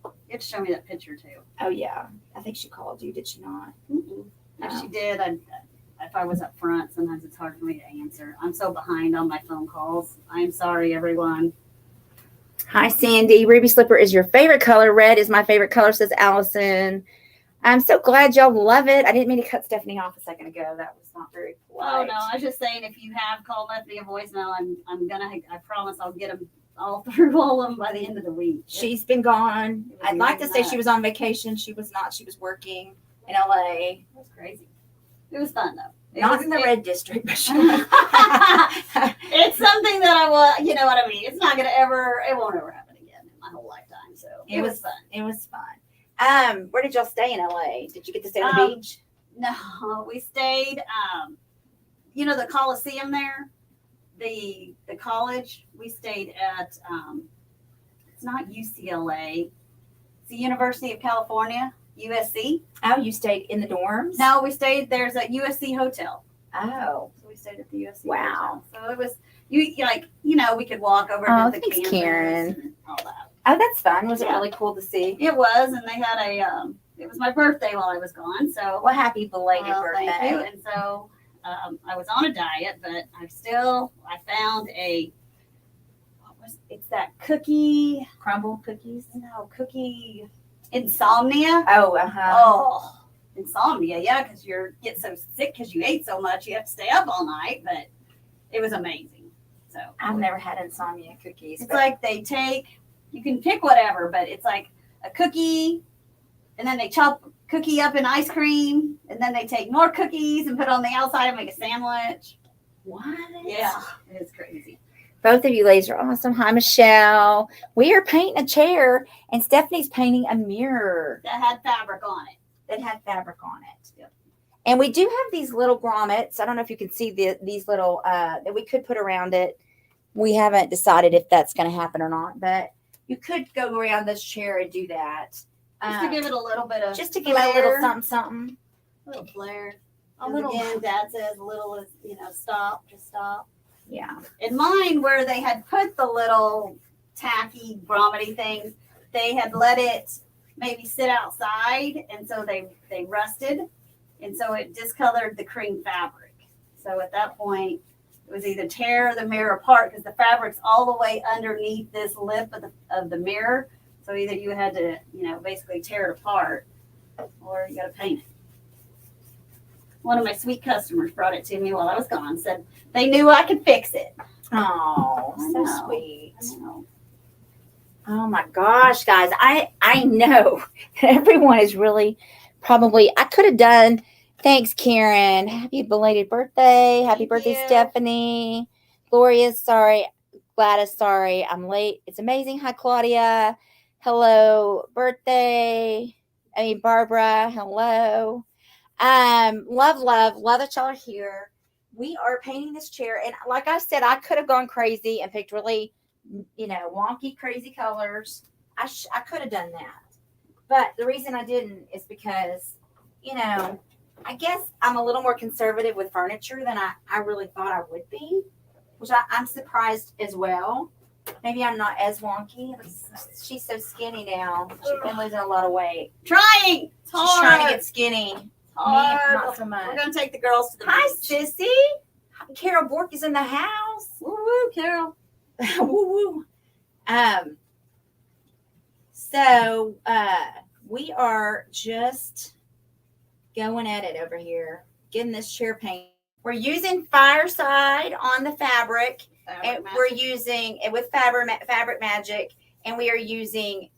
You have to show me that picture too. Oh yeah. I think she called you, did she not? Mm-mm. If Oh. she did, if I was up front, sometimes it's hard for me to answer. I'm so behind on my phone calls. I'm sorry, everyone. Hi, Sandy. Ruby Slipper is your favorite color. Red is my favorite color, says Allison. I'm so glad y'all love it. I didn't mean to cut Stephanie off a second ago. That was not very polite. Oh no, I was just saying if you have called left me a voicemail, I promise I'll get them all through all of them by the end of the week. She's been gone. It was I'd like to say nuts. she was on vacation. She was not. She was working in LA. It was crazy. It was fun though. Not in the red district, but she It's something that I will, you know what I mean? It's not going to it won't ever happen again in my whole lifetime. So it was fun. It was fun. Where did y'all stay in LA? Did you get to stay on the beach? No, we stayed, the Coliseum there, the college, we stayed at, it's not UCLA, it's the University of California, USC. Oh, you stayed in the dorms? No, we stayed, there's a USC hotel. Oh. So we stayed at the USC Wow. hotel. So it was, we could walk over Oh, to the thanks, campus Karen. and all that. Oh, that's fun. Was it Yeah. really cool to see? It was, and they had it was my birthday while I was gone, so. Well, happy belated birthday. Thank you. And so I was on a diet, but I found it's that cookie, Crumble cookies? cookie insomnia. Oh, uh-huh. Oh, insomnia. Yeah, because you get so sick because you ate so much, you have to stay up all night, but it was amazing. So I've never had insomnia cookies. it's but like you can pick whatever, but it's like a cookie, and then they chop cookie up in ice cream, and then they take more cookies and put it on the outside and make a sandwich. what? Yeah, it's crazy. Both of you ladies are awesome. Hi, Michelle. We are painting a chair, and Stephanie's painting a mirror That had fabric on it. that had fabric on it. Yep. And we do have these little grommets. I don't know if you can see these little that we could put around it. We haven't decided if that's going to happen or not, but you could go around this chair and do that. Just to give it a little bit of Just to give it a little flair. something. A little flair. A little. Again, Dad says a little is, stop, just stop. Yeah. In mine, where they had put the little tacky grommety things, they had let it maybe sit outside, and so they rusted, and so it discolored the cream fabric. So at that point, it was either tear the mirror apart because the fabric's all the way underneath this lip of the mirror. So either you had to, basically tear it apart, or you got to paint it. One of my sweet customers brought it to me while I was gone. Said they knew I could fix it. Oh, I so know. sweet. I know. Oh my gosh, guys. I know everyone is really probably, I could have done, thanks, Karen. Happy belated birthday. Happy Thank birthday, you. Stephanie. Gloria, sorry. Gladys, sorry. I'm late. It's amazing. Hi, Claudia. Hello, birthday. Barbara, hello. Love that y'all are here. We are painting this chair, and like I said, I could have gone crazy and picked really, wonky, crazy colors. I could have done that, but the reason I didn't is because, I guess I'm a little more conservative with furniture than I really thought I would be, which I'm surprised as well. Maybe I'm not as wonky. She's so skinny now. She's been losing a lot of weight. Trying. It's hard. She's trying to get skinny. hard. Not so much. We're gonna take the girls to the Hi, beach. Sissy. Carol Bork is in the house. Woo woo, Carol. Woo woo. So we are just going at it over here, getting this chair paint. We're using Fireside on the fabric, and we're using it with Fabric Magic, and we are using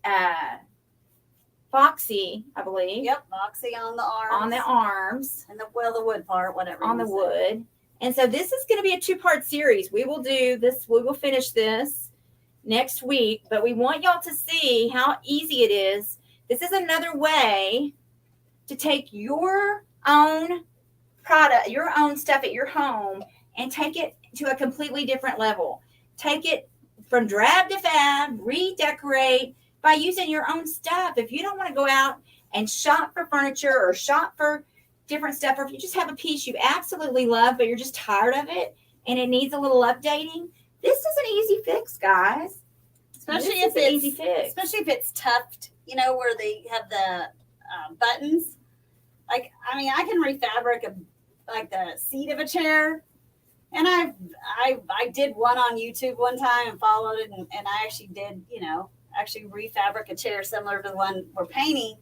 boxy, I believe. Yep, boxy on the arms. On the arms. And the wood part, whatever. On the wood. And so this is going to be a 2-part series. We will do this. We will finish this next week, but we want y'all to see how easy it is. This is another way to take your own product, your own stuff at your home, and take it to a completely different level. Take it from drab to fab, redecorate by using your own stuff. If you don't want to go out and shop for furniture or shop for different stuff, or if you just have a piece you absolutely love, but you're just tired of it and it needs a little updating, this is an easy fix, guys. Especially if it's tufted, you know, where they have the buttons. Like, I mean, I can refabric like the seat of a chair, and I did one on YouTube one time and followed it, and I actually did, you know, refabric a chair similar to the one we're painting.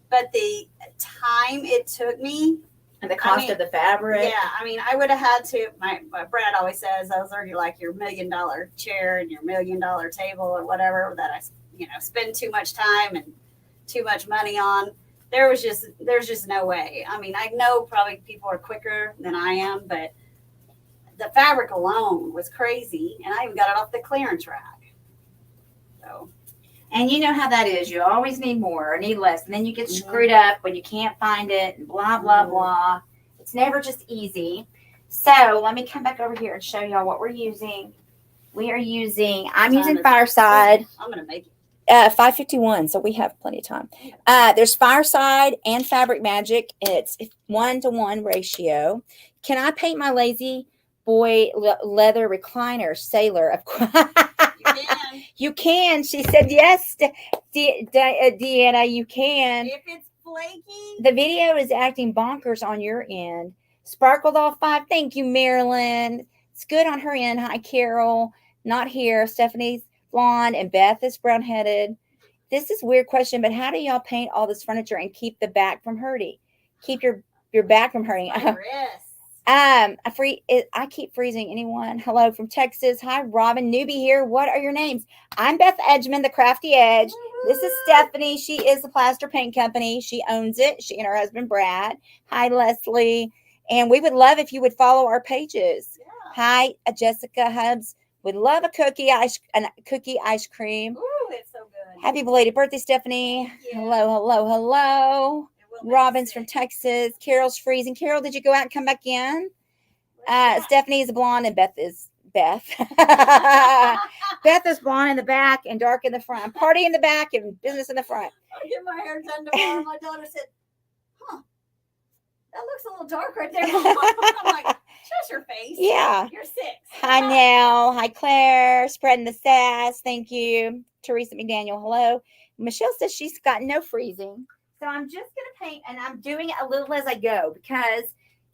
But the time it took me and the cost of the fabric. Yeah, I mean, I would have had to. My Brad always says those are like your $1 million chair and your $1 million table or whatever that I, you know, spend too much time and too much money on. There's just no way. I mean, I know probably people are quicker than I am, but the fabric alone was crazy, and I even got it off the clearance rack. So. And you know how that is. You always need more or need less. And then you get screwed up when you can't find it and blah, blah, blah. It's never just easy. So let me come back over here and show y'all what we're using. I'm using Fireside. I'm going to make it. 5:51, so we have plenty of time. There's Fireside and Fabric Magic. It's 1-to-1 ratio. Can I paint my lazy boy leather recliner sailor? Of course. You can. She said yes, Deanna, you can. If it's flaky. The video is acting bonkers on your end. Sparkled off 5. Thank you, Marilyn. It's good on her end. Hi, Carol. Not here. Stephanie's blonde and Beth is brown-headed. This is a weird question, but how do y'all paint all this furniture and keep the back from hurting? Keep your back from hurting. I keep freezing. Anyone? Hello from Texas. Hi, Robin. Newbie here. What are your names? I'm Beth Edgman, the Crafty Edge. This is Stephanie. She is the Plaster Paint Company. She owns it. She and her husband, Brad. Hi, Leslie. And we would love if you would follow our pages. Yeah. Hi, Jessica Hubbs. Would love a cookie ice cream. Ooh, it's so good. Happy belated birthday, Stephanie. Hello. Robin's from Texas. Carol's freezing. Carol, did you go out and come back in? Stephanie is a blonde and Beth is Beth. Beth is blonde in the back and dark in the front. Party in the back and business in the front. I get my hair done tomorrow. My daughter said, that looks a little dark right there. I'm like, shush your face. Yeah. You're 6. Hi, Nell. Hi, Claire. Spreading the sass. Thank you. Teresa McDaniel. Hello. Michelle says she's got no freezing. So I'm just going to paint, and I'm doing it a little as I go because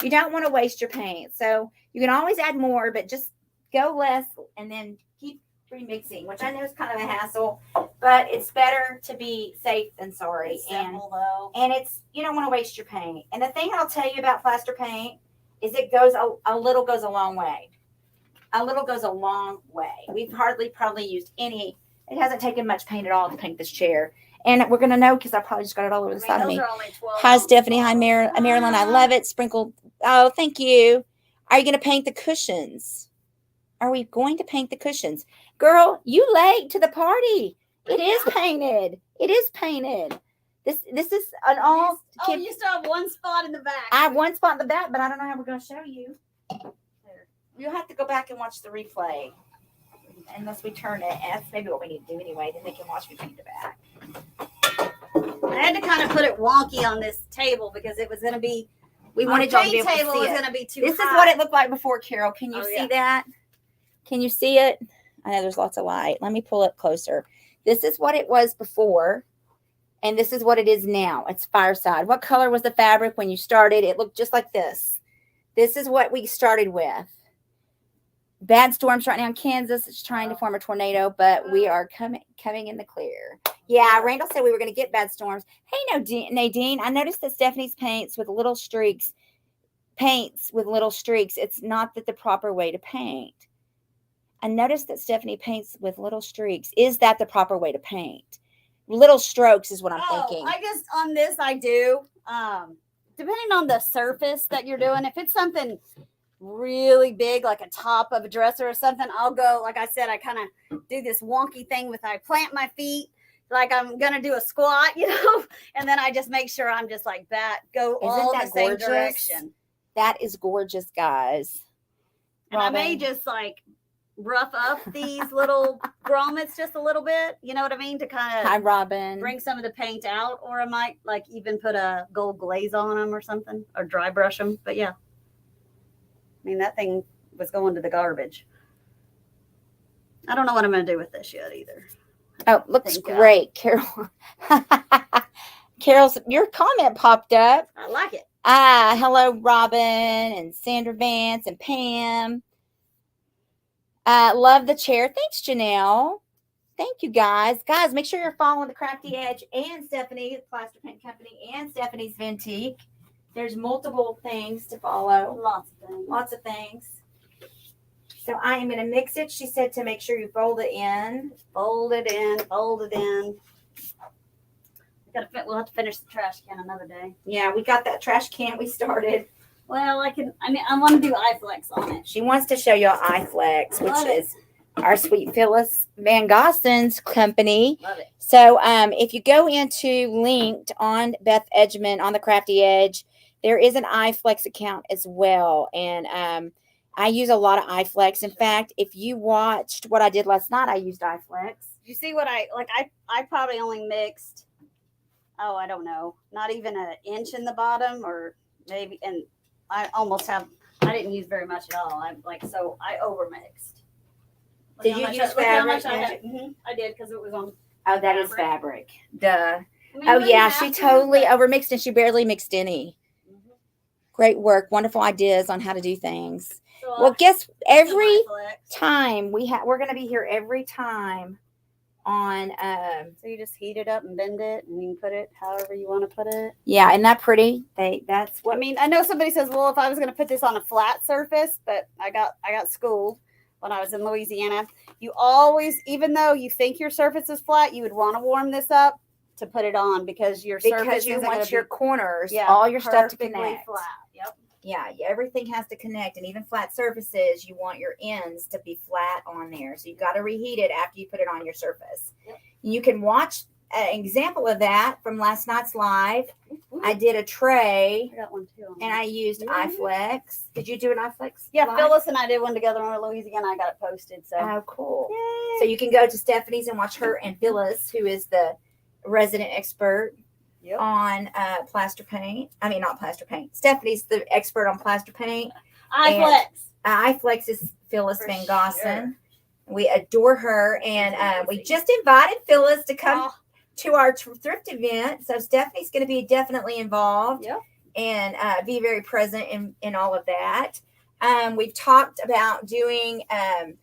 you don't want to waste your paint. So you can always add more, but just go less and then keep remixing, which I know is kind of a hassle, but it's better to be safe than sorry. It's simple, and it's, you don't want to waste your paint. And the thing I'll tell you about plaster paint is it goes a little goes a long way. A little goes a long way. We've hardly probably used any. It hasn't taken much paint at all to paint this chair. And we're going to know because I probably just got it all over the side of me. Hi, Stephanie. Hi, Marilyn. I love it. Sprinkled. Oh, thank you. Are you going to paint the cushions? Are we going to paint the cushions? Girl, you late to the party. It is painted. It is painted. This is an all. Oh, you still have one spot in the back. I have one spot in the back, but I don't know how we're going to show you. You'll have to go back and watch the replay. Unless we turn it. And that's maybe what we need to do anyway. Then they can watch me paint the back. I had to kind of put it wonky on this table because it was going to be. We wanted y'all to be able to see it. The table was going to be too high. This is what it looked like before, Carol. Can you see that? Can you see it? I know there's lots of light. Let me pull it closer. This is what it was before, and this is what it is now. It's Fireside. What color was the fabric when you started? It looked just like this. This is what we started with. Bad storms right now in Kansas. It's trying to form a tornado, but we are coming in the clear. Yeah, Randall said we were going to get bad storms. Hey, Nadine, I noticed that Stephanie's paints with little streaks. It's not the proper way to paint. I noticed that Stephanie paints with little streaks. Is that the proper way to paint? little strokes is what I'm thinking. I just on this I do. Depending on the surface that you're doing, if it's something really big like a top of a dresser or something, I'll go, like I said, I kind of do this wonky thing with I plant my feet like I'm gonna do a squat, and then I just make sure I'm just like that, go all the same direction. That is gorgeous, guys. And Robin, I may just like rough up these little grommets just a little bit, you know what I mean, to kind of Hi, Robin, bring some of the paint out, or I might like even put a gold glaze on them or something, or dry brush them. But yeah, I mean, that thing was going to the garbage. I don't know what I'm going to do with this yet either. Oh, looks great, Carol. Carol's, your comment popped up. I like it. Hello, Robin and Sandra Vance and Pam. Love the chair. Thanks, Janelle. Thank you, guys. Guys, make sure you're following the Crafty Edge and Stephanie, the Plaster Paint Company, and Stephanie's Ventique. There's multiple things to follow. Lots of things. So I am going to mix it. She said to make sure you fold it in. Fold it in. Fold it in. We'll have to finish the trash can another day. Yeah, we got that trash can we started. Well, I want to do iFlex on it. She wants to show y'all iFlex, which is our sweet Phyllis Van Gossen's company. Love it. So if you go into linked on Beth Edgman on the Crafty Edge, there is an iFlex account as well. And I use a lot of iFlex. In fact, if you watched what I did last night, I used iFlex. You see what I probably only mixed, I don't know, not even an inch in the bottom, or maybe, and I didn't use very much at all. I overmixed. Did you use fabric? I did, because it was on. Oh, that is fabric. Duh. She totally overmixed, and she barely mixed any. Mm-hmm. Great work. Wonderful ideas on how to do things. So, well, guess every time we're going to be here every time on. So you just heat it up and bend it, and you can put it however you want to put it. Yeah, isn't that pretty? That's what. I mean, I know somebody says, well, if I was going to put this on a flat surface, but I got schooled when I was in Louisiana. You always, even though you think your surface is flat, you would want to warm this up to put it on, because your surface you want your corners, all your stuff to connect. Flat. Yep. Yeah, everything has to connect, and even flat surfaces, you want your ends to be flat on there. So you've got to reheat it after you put it on your surface. Yep. You can watch an example of that from last night's live. Ooh. I did a tray. I got one too. And I used iFlex. Did you do an iFlex? Yeah, live? Phyllis and I did one together in Louisiana. I got it posted. So. Oh, cool. Yay. So you can go to Stephanie's and watch her and Phyllis, who is the resident expert. Yep. On plaster paint. I mean, not plaster paint. Stephanie's the expert on plaster paint. iFlex. iFlex is Phyllis Van Gossen. Sure. We adore her. And we just invited Phyllis to come to our thrift event. So Stephanie's going to be definitely involved. Yep. And be very present in all of that. We've talked about doing a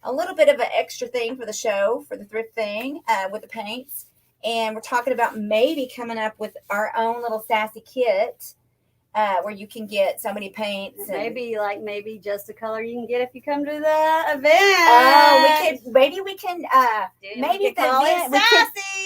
little bit of an extra thing for the show, for the thrift thing with the paints. And we're talking about maybe coming up with our own little sassy kit where you can get so many paints. Maybe just a color you can get if you come to the event. Oh,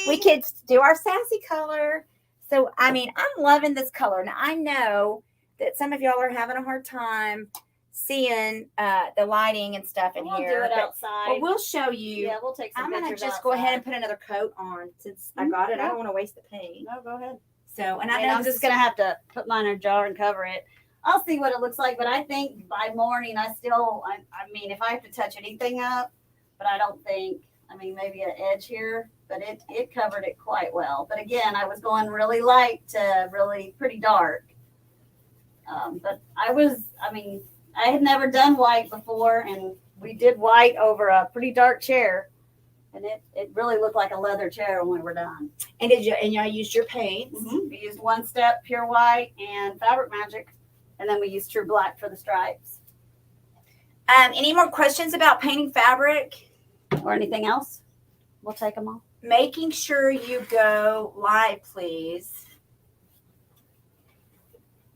we could do our sassy color. So, I mean, I'm loving this color. Now, I know that some of y'all are having a hard time seeing the lighting and stuff in here. We'll do it outside. Well, we'll show you. Yeah, we'll take some pictures. I'm going to just go ahead and put another coat on since I got it. I don't want to waste the paint. No, go ahead. So, and I know I'm just going to have to put mine in a jar and cover it. I'll see what it looks like, but I think by morning I mean, if I have to touch anything up, but I don't think, maybe an edge here, but it covered it quite well. But again, I was going really light to really pretty dark. But I had never done white before, and we did white over a pretty dark chair, and it really looked like a leather chair when we were done. And y'all used your paints? Mm-hmm. We used One Step Pure White and Fabric Magic, and then we used True Black for the stripes. Any more questions about painting fabric or anything else? We'll take them all. Making sure you go live, please.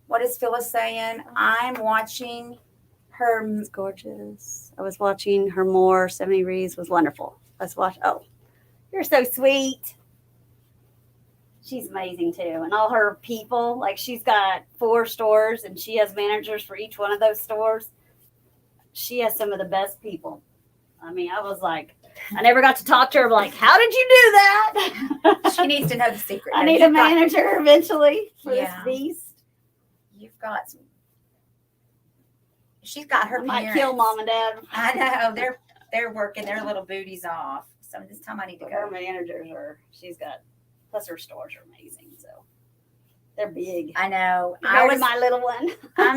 What is Phyllis saying? I'm watching her. It's gorgeous. I was watching her more. 70 Rees was wonderful. Let's watch. Oh, you're so sweet. She's amazing too. And all her people, like she's got 4 stores and she has managers for each one of those stores. She has some of the best people. I mean, I was like, I never got to talk to her. I'm like, how did you do that? She needs to know the secret. I need a manager eventually for this beast. You've got some. She's got her. I might kill mom and dad. I know they're working their little booties off. So this time I need to go. Her managers are. She's got. Plus her stores are amazing. So they're big. I know. I was my little one. I'm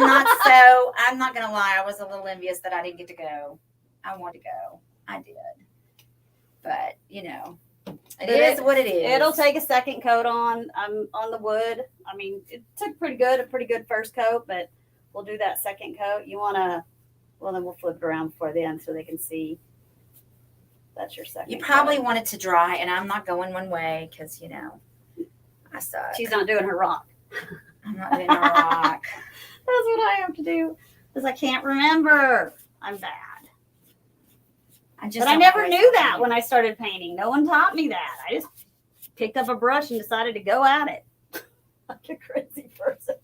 not gonna lie. I was a little envious that I didn't get to go. I want to go. I did. But it is what it is. It'll take a second coat on the wood. I mean, it took a pretty good first coat, but we'll do that second coat. You wanna then we'll flip it around before the end so they can see. That's your second. You probably want it to dry, and I'm not going one way because I suck. She's not doing her rock. I'm not doing her rock. That's what I have to do because I can't remember. I'm bad. But I never knew that when I started painting. No one taught me that. I just picked up a brush and decided to go at it like a crazy person.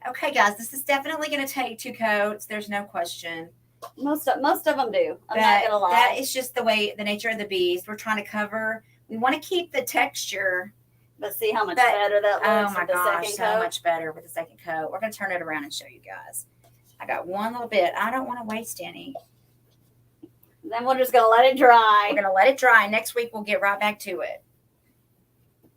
Okay, guys, this is definitely going to take 2 coats. There's no question. Most of them do. I'm not gonna lie. That is just the nature of the beast. We're trying to cover. We want to keep the texture. But see how much better that looks. Oh my with the gosh, second so coat. much better with the second coat. We're gonna turn it around and show you guys. I got one little bit. I don't want to waste any. Then we're just gonna let it dry. We're gonna let it dry. Next week we'll get right back to it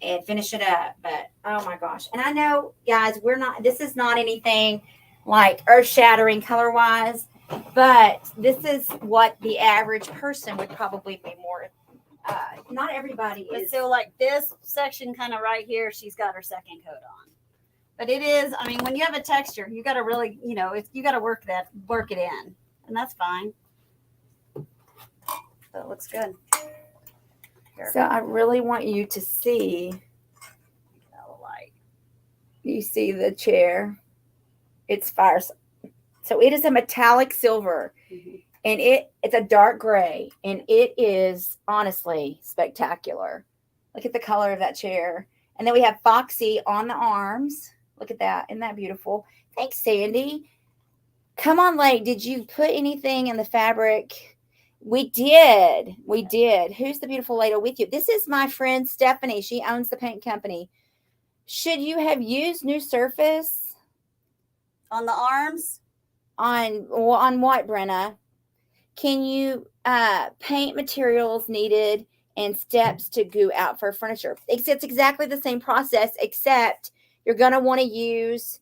and finish it up. But oh my gosh! And I know, guys, this is not anything like earth-shattering color-wise. But this is what the average person would probably be more. Not everybody is. So like this section kind of right here, she's got her second coat on. But it is, I mean, when you have a texture, you got to really, if you got to work it in. And that's fine. So it looks good. Here. So I really want you to see. Light. You see the chair. It's fire. So it is a metallic silver, and it's a dark gray, and it is honestly spectacular. Look at the color of that chair. And then we have Foxy on the arms. Look at that. Isn't that beautiful? Thanks, Sandy. Come on, Lake. Did you put anything in the fabric? We did. Who's the beautiful lady with you? This is my friend Stephanie. She owns the paint company. Should you have used new surface? On the arms? On what, Brenna? Can you paint materials needed and steps to goo out for furniture? It's exactly the same process, except you're going to want to use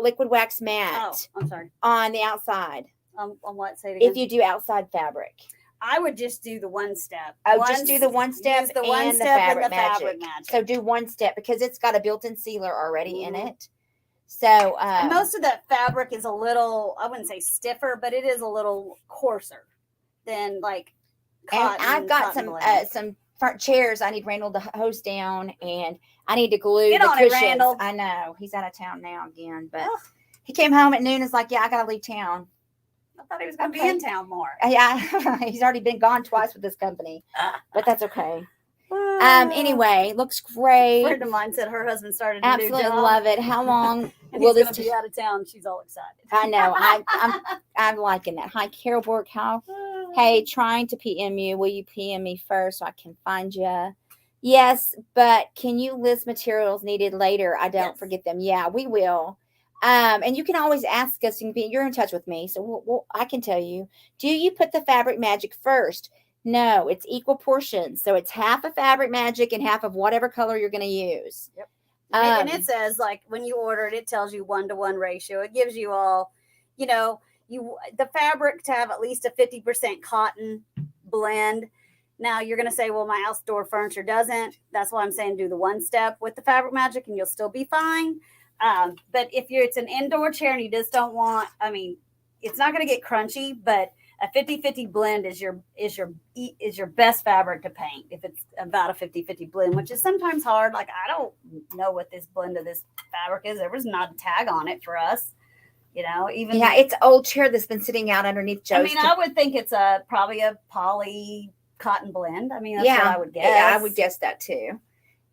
liquid wax matte. Oh, I'm sorry. On the outside. On what? Say it again. If you do outside fabric. I would just do the one step. Just do the one step use the one and step the fabric magic. So do one step because it's got a built-in sealer already in it. So most of that fabric is a little, I wouldn't say stiffer, but it is a little coarser than like cotton. And I've got some front chairs I need Randall to hose down, and I need to glue Get the on cushions. it, Randall. I know he's out of town now again, but he came home at noon and was like, "Yeah, I gotta leave town." I thought he was going to be in town more. Yeah, he's already been gone twice with this company, but that's okay. Anyway, looks great. A friend of mine said her husband started a Absolutely new job. Love it. How long and will he's this be out of town? She's all excited. I know. I'm liking that. Hi, Carol Bork. Hey, trying to PM you. Will you PM me first so I can find you? Yes, but can you list materials needed later? I don't forget them. Yeah, we will. And you can always ask us. You're in touch with me, so I can tell you. Do you put the fabric magic first? No, it's equal portions. So it's half of fabric magic and half of whatever color you're going to use. Yep. And it says, like, when you order it, it tells you 1-to-1 ratio. It gives you all, the fabric to have at least a 50% cotton blend. Now you're going to say, well, my outdoor furniture doesn't. That's why I'm saying do the one step with the fabric magic and you'll still be fine. But if it's an indoor chair and you just don't want, it's not going to get crunchy, but a 50-50 blend is your best fabric to paint. If it's about a 50-50 blend, which is sometimes hard. Like, I don't know what this blend of this fabric is. There was not a tag on it for us, it's an old chair that's been sitting out underneath Joe's. I would think it's probably a poly cotton blend. I mean, that's what I would guess. Yeah, I would guess that too.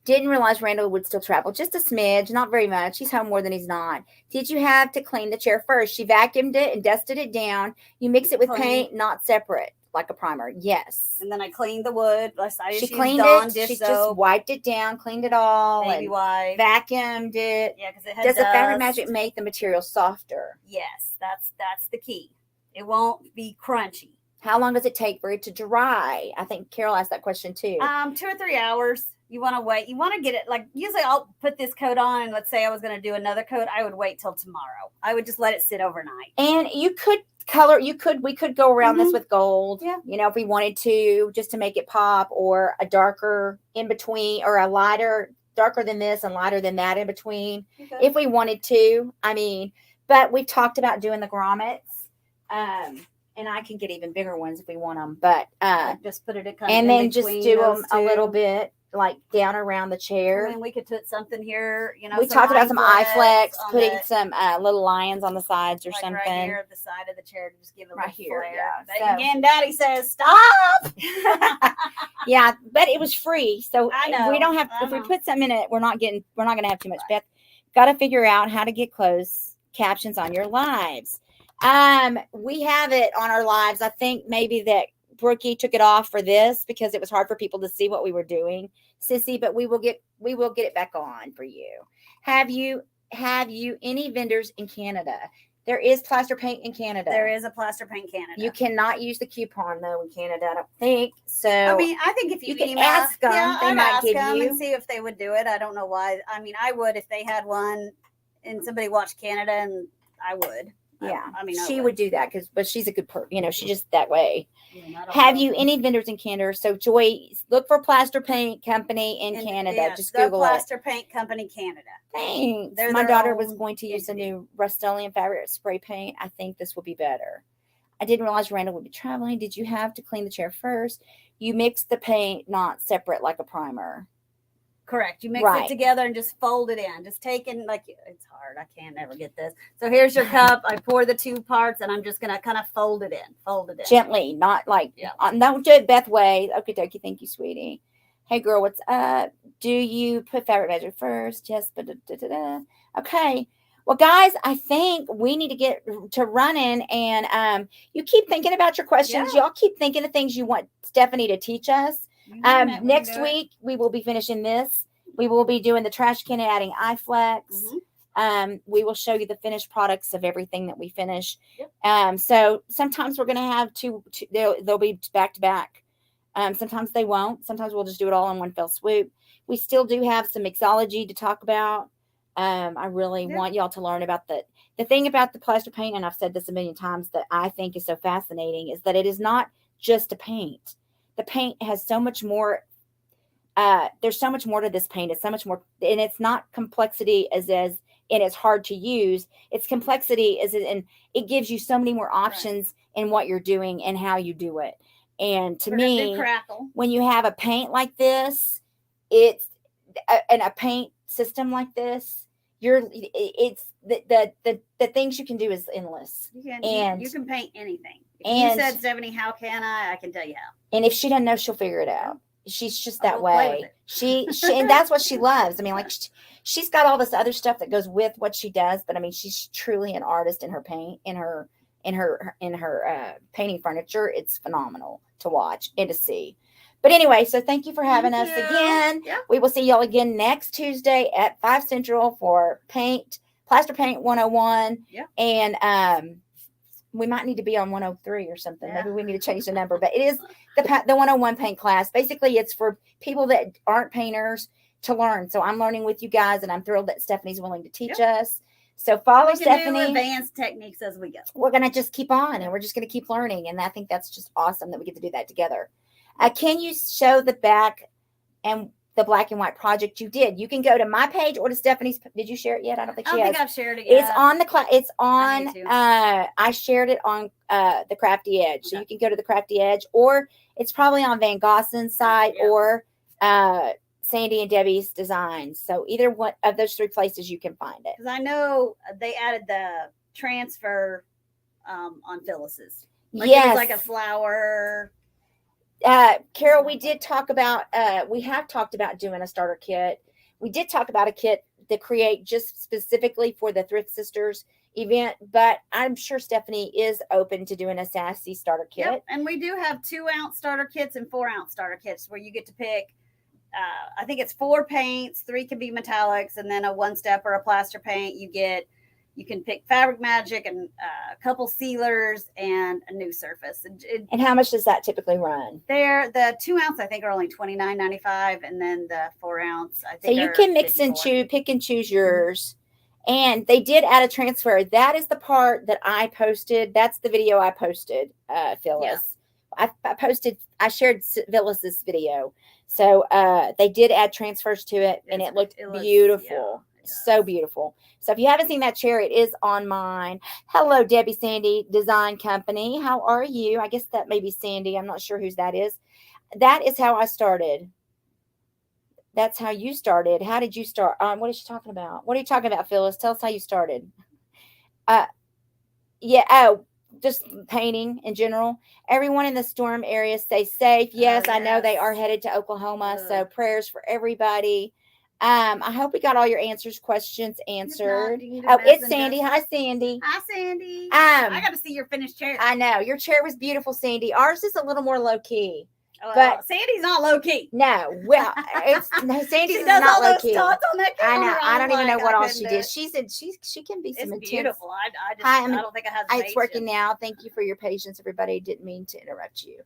Didn't realize Randall would still travel. Just a smidge, not very much. He's home more than he's not. Did you have to clean the chair first? She vacuumed it and dusted it down. You mix it with paint, not separate, like a primer. Yes. And then I cleaned the wood. She cleaned it. She just wiped it down, cleaned it all, baby wipe, vacuumed it. Yeah, because it had Does the dust. Fabric Magic make the material softer? Yes, that's the key. It won't be crunchy. How long does it take for it to dry? I think Carol asked that question too. 2 or 3 hours. You want to wait. You want to get it, like, usually I'll put this coat on, and let's say I was going to do another coat. I would wait till tomorrow. I would just let it sit overnight. And you could color, we could go around this with gold. Yeah. You know, if we wanted to, just to make it pop, or a darker in between, or a lighter, darker than this and lighter than that in between. Okay. If we wanted to. I mean, but we've talked about doing the grommets. And I can get even bigger ones if we want them, but just put it in and then just do them a little bit, like down around the chair. I mean, we could put something here, you know. We talked about some eye flex, putting some little lions on the sides or like something. Right here at the side of the chair to just give it right here. Flare. Yeah. So, again, Daddy says stop. Yeah, but it was free, so I know, we don't have. If we put something in it, we're not going to have too much. Beth, got to figure out how to get closed captions on your lives. We have it on our lives. I think maybe that Brookie took it off for this because it was hard for people to see what we were doing, Sissy, but we will get it back on for you. Have you any vendors in Canada? There is Plaster Paint in Canada. There is a Plaster Paint Canada. You cannot use the coupon though in Canada, I don't think. So I mean, I think if you can ask them, they might give you and see if they would do it. I don't know why. I mean, I would if they had one and somebody watched Canada, and I would. Yeah, I mean, she would do that but she's a good person. You know, she's just that way. Have you any vendors in Canada? So Joy, look for Plaster Paint Company in Canada. Yeah, just Google Plaster Paint Company Canada. Thanks. My daughter was going to use the new Rust-Oleum fabric spray paint. I think this will be better. I didn't realize Randall would be traveling. Did you have to clean the chair first? You mix the paint, not separate like a primer. Correct. You mix it together and just fold it in. Just taking, like, it's hard. I can't ever get this. So here's your cup. I pour the two parts, and I'm just going to kind of fold it in. Gently, not like, don't do it Beth way. Okay, dokie. Thank you, sweetie. Hey, girl, what's up? Do you put Fabric Magic first? Yes. Okay. Well, guys, I think we need to get to running, and you keep thinking about your questions. Y'all keep thinking of things you want Stephanie to teach us. Next week we will be finishing this. We will be doing the trash can and adding eye flex. We will show you the finished products of everything that we finish. So sometimes we're going to have they'll be back to back. Sometimes they won't. Sometimes we'll just do it all in one fell swoop. We still do have some mixology to talk about. I really want y'all to learn about the thing about the plaster paint, and I've said this a million times, that I think is so fascinating, is that it is not just a paint. The paint has so much more. There's so much more to this paint. It's so much more, and it's not complexity and it's hard to use. It's complexity and it gives you so many more options in what you're doing and how you do it. And to me, when you have a paint like this, it's a paint system like this, it's the things you can do is endless. You can paint anything. If you said, Stephanie, how can I can tell you how. And if she doesn't know, she'll figure it out. She's just that way. She and that's what she loves. I mean, like she's got all this other stuff that goes with what she does, but I mean, she's truly an artist in her paint, in her painting furniture. It's phenomenal to watch and to see. But anyway, so thank you for having us again. Yeah. We will see y'all again next Tuesday at 5 Central for Plaster Paint 101. Yeah. And we might need to be on 103 or something. Yeah. Maybe we need to change the number. But it is the 101 paint class. Basically, it's for people that aren't painters to learn. So I'm learning with you guys, and I'm thrilled that Stephanie's willing to teach us. So follow Stephanie. Do advanced techniques as we go. We're going to just keep on, and we're just going to keep learning. And I think that's just awesome that we get to do that together. Can you show the back and the black and white project you did? You can go to my page or to Stephanie's. Did you share it yet? I don't think she has. I think I've shared it yet. It's on the class. It's on. I shared it on the Crafty Edge, so you can go to the Crafty Edge, or it's probably on Van Gossen's site or Sandy and Debbie's Designs. So either one of those three places you can find it. Because I know they added the transfer on Phyllis's. Like it was like a flower. Carol, we did talk about, we have talked about doing a starter kit. We did talk about a kit to create just specifically for the Thrift Sisters event, but I'm sure Stephanie is open to doing a sassy starter kit. Yep. And we do have 2-ounce starter kits and 4-ounce starter kits where you get to pick. I think it's 4 paints, 3 can be metallics, and then a 1-step or a plaster paint. You can pick Fabric Magic and a couple sealers and a new surface. And how much does that typically run? The 2-ounce I think are only $29.95, and then the 4-ounce I think. So you can mix and choose, pick and choose yours. And they did add a transfer. That is the part that I posted. That's the video I posted, Phyllis. Yeah. I shared Phyllis's video. So they did add transfers to it, and it looked beautiful. Yeah, so beautiful. So if you haven't seen that chair, it is on mine. Hello, Debbie Sandy Design Company. How are you? I guess that may be Sandy. I'm not sure whose that is. That is how I started. That's how you started. How did you start? What is she talking about? What are you talking about, Phyllis? Tell us how you started. Yeah. Oh, just painting in general. Everyone in the storm area stay safe. Yes, I know they are headed to Oklahoma. So prayers for everybody. I hope we got all your questions answered. It's Sandy. Hi, Sandy. Hi, Sandy. I got to see your finished chair. I know. Your chair was beautiful, Sandy. Ours is a little more low key. Well, but Sandy's not low key. No, well, Sandy's not low key. On that I know. I don't even know what all she did. She said she can be some intense. Beautiful. I don't think I have. It's working now. Thank you for your patience, everybody. Didn't mean to interrupt you.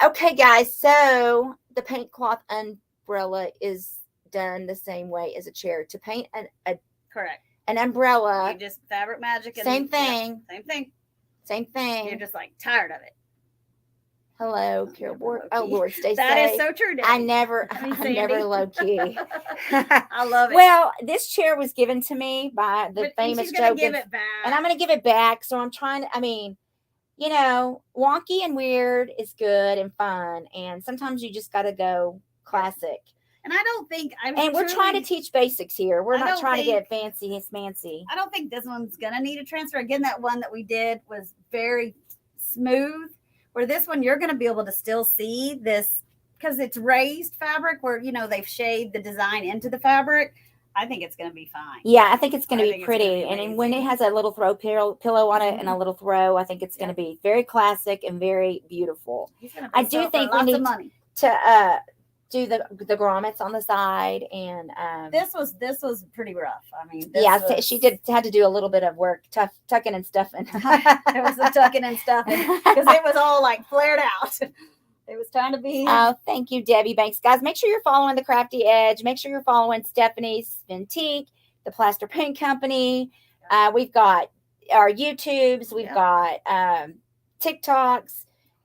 Okay, guys. So the paint cloth umbrella is done the same way as a chair. To paint correct an umbrella, you just Fabric Magic. Same thing. Same thing. You're just like tired of it. Hello, Carol Borg. Oh Lord, stay safe. That is so true. Daddy. I'm never low key. I love it. Well, this chair was given to me by the famous Joe, give it back. And I'm going to give it back. So I'm trying. I mean, you know, wonky and weird is good and fun, and sometimes you just got to go classic. And I don't think we're trying to teach basics here. We're not trying to get fancy and fancy. I don't think this one's gonna need a transfer. Again, that one that we did was very smooth. Where this one, you're gonna be able to still see this because it's raised fabric where they've shaved the design into the fabric. I think it's gonna be fine. Yeah, I think it's gonna be pretty. And when it has a little throw pillow on it and a little throw, I think it's gonna be very classic and very beautiful. I do think we need to do the grommets on the side, and this was pretty rough. I mean, she had to do a little bit of work, tucking and stuffing. It was the tucking and stuffing because it was all like flared out. It was time to be. Oh, thank you, Debbie Banks. Guys, make sure you're following the Crafty Edge. Make sure you're following Stephanie's Ventique, the Plaster Paint Company. We've got our YouTubes. We've got TikToks.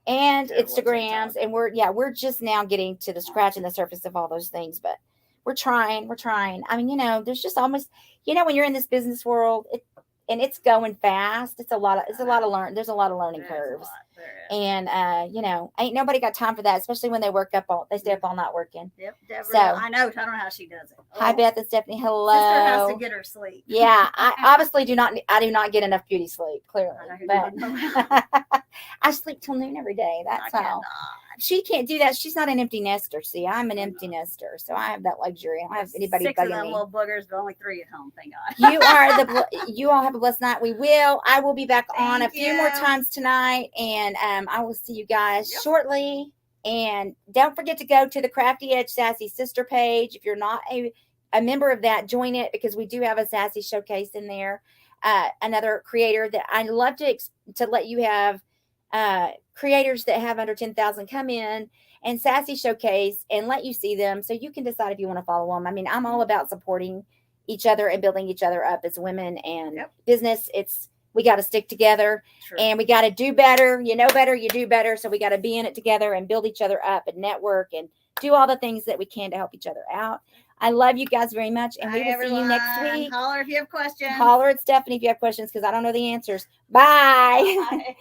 And Instagrams, and we're just now getting to the scratching the surface of all those things, but we're trying. I mean, there's just almost, when you're in this business world, and it's going fast, there's a lot of learning curves. And ain't nobody got time for that, especially when they stay up all night working. Yep, Deborah. So I don't know how she does it. Hi, Beth and Stephanie. Hello. Sister has to get her sleep. Yeah, I obviously do not get enough beauty sleep, clearly. But I sleep till noon every day. That's how. She can't do that. She's not an empty nester. See, I'm an empty nester, so I have that luxury. I don't have anybody bugging me. 6 of them little boogers, but only 3 at home. Thank God. You all have a blessed night. I will be back on a few more times tonight, and I will see you guys shortly. And don't forget to go to the Crafty Edge Sassy Sister page. If you're not a member of that, join it, because we do have a Sassy showcase in there. Another creator that I love to let you have. Creators that have under 10,000 come in and Sassy showcase and let you see them, so you can decide if you want to follow them. I mean, I'm all about supporting each other and building each other up as women and business. We got to stick together. True. And we got to do better. Better, you do better. So we got to be in it together and build each other up and network and do all the things that we can to help each other out. I love you guys very much, and we will see you next week. Holler if you have questions. Holler at Stephanie if you have questions, because I don't know the answers. Bye. Bye.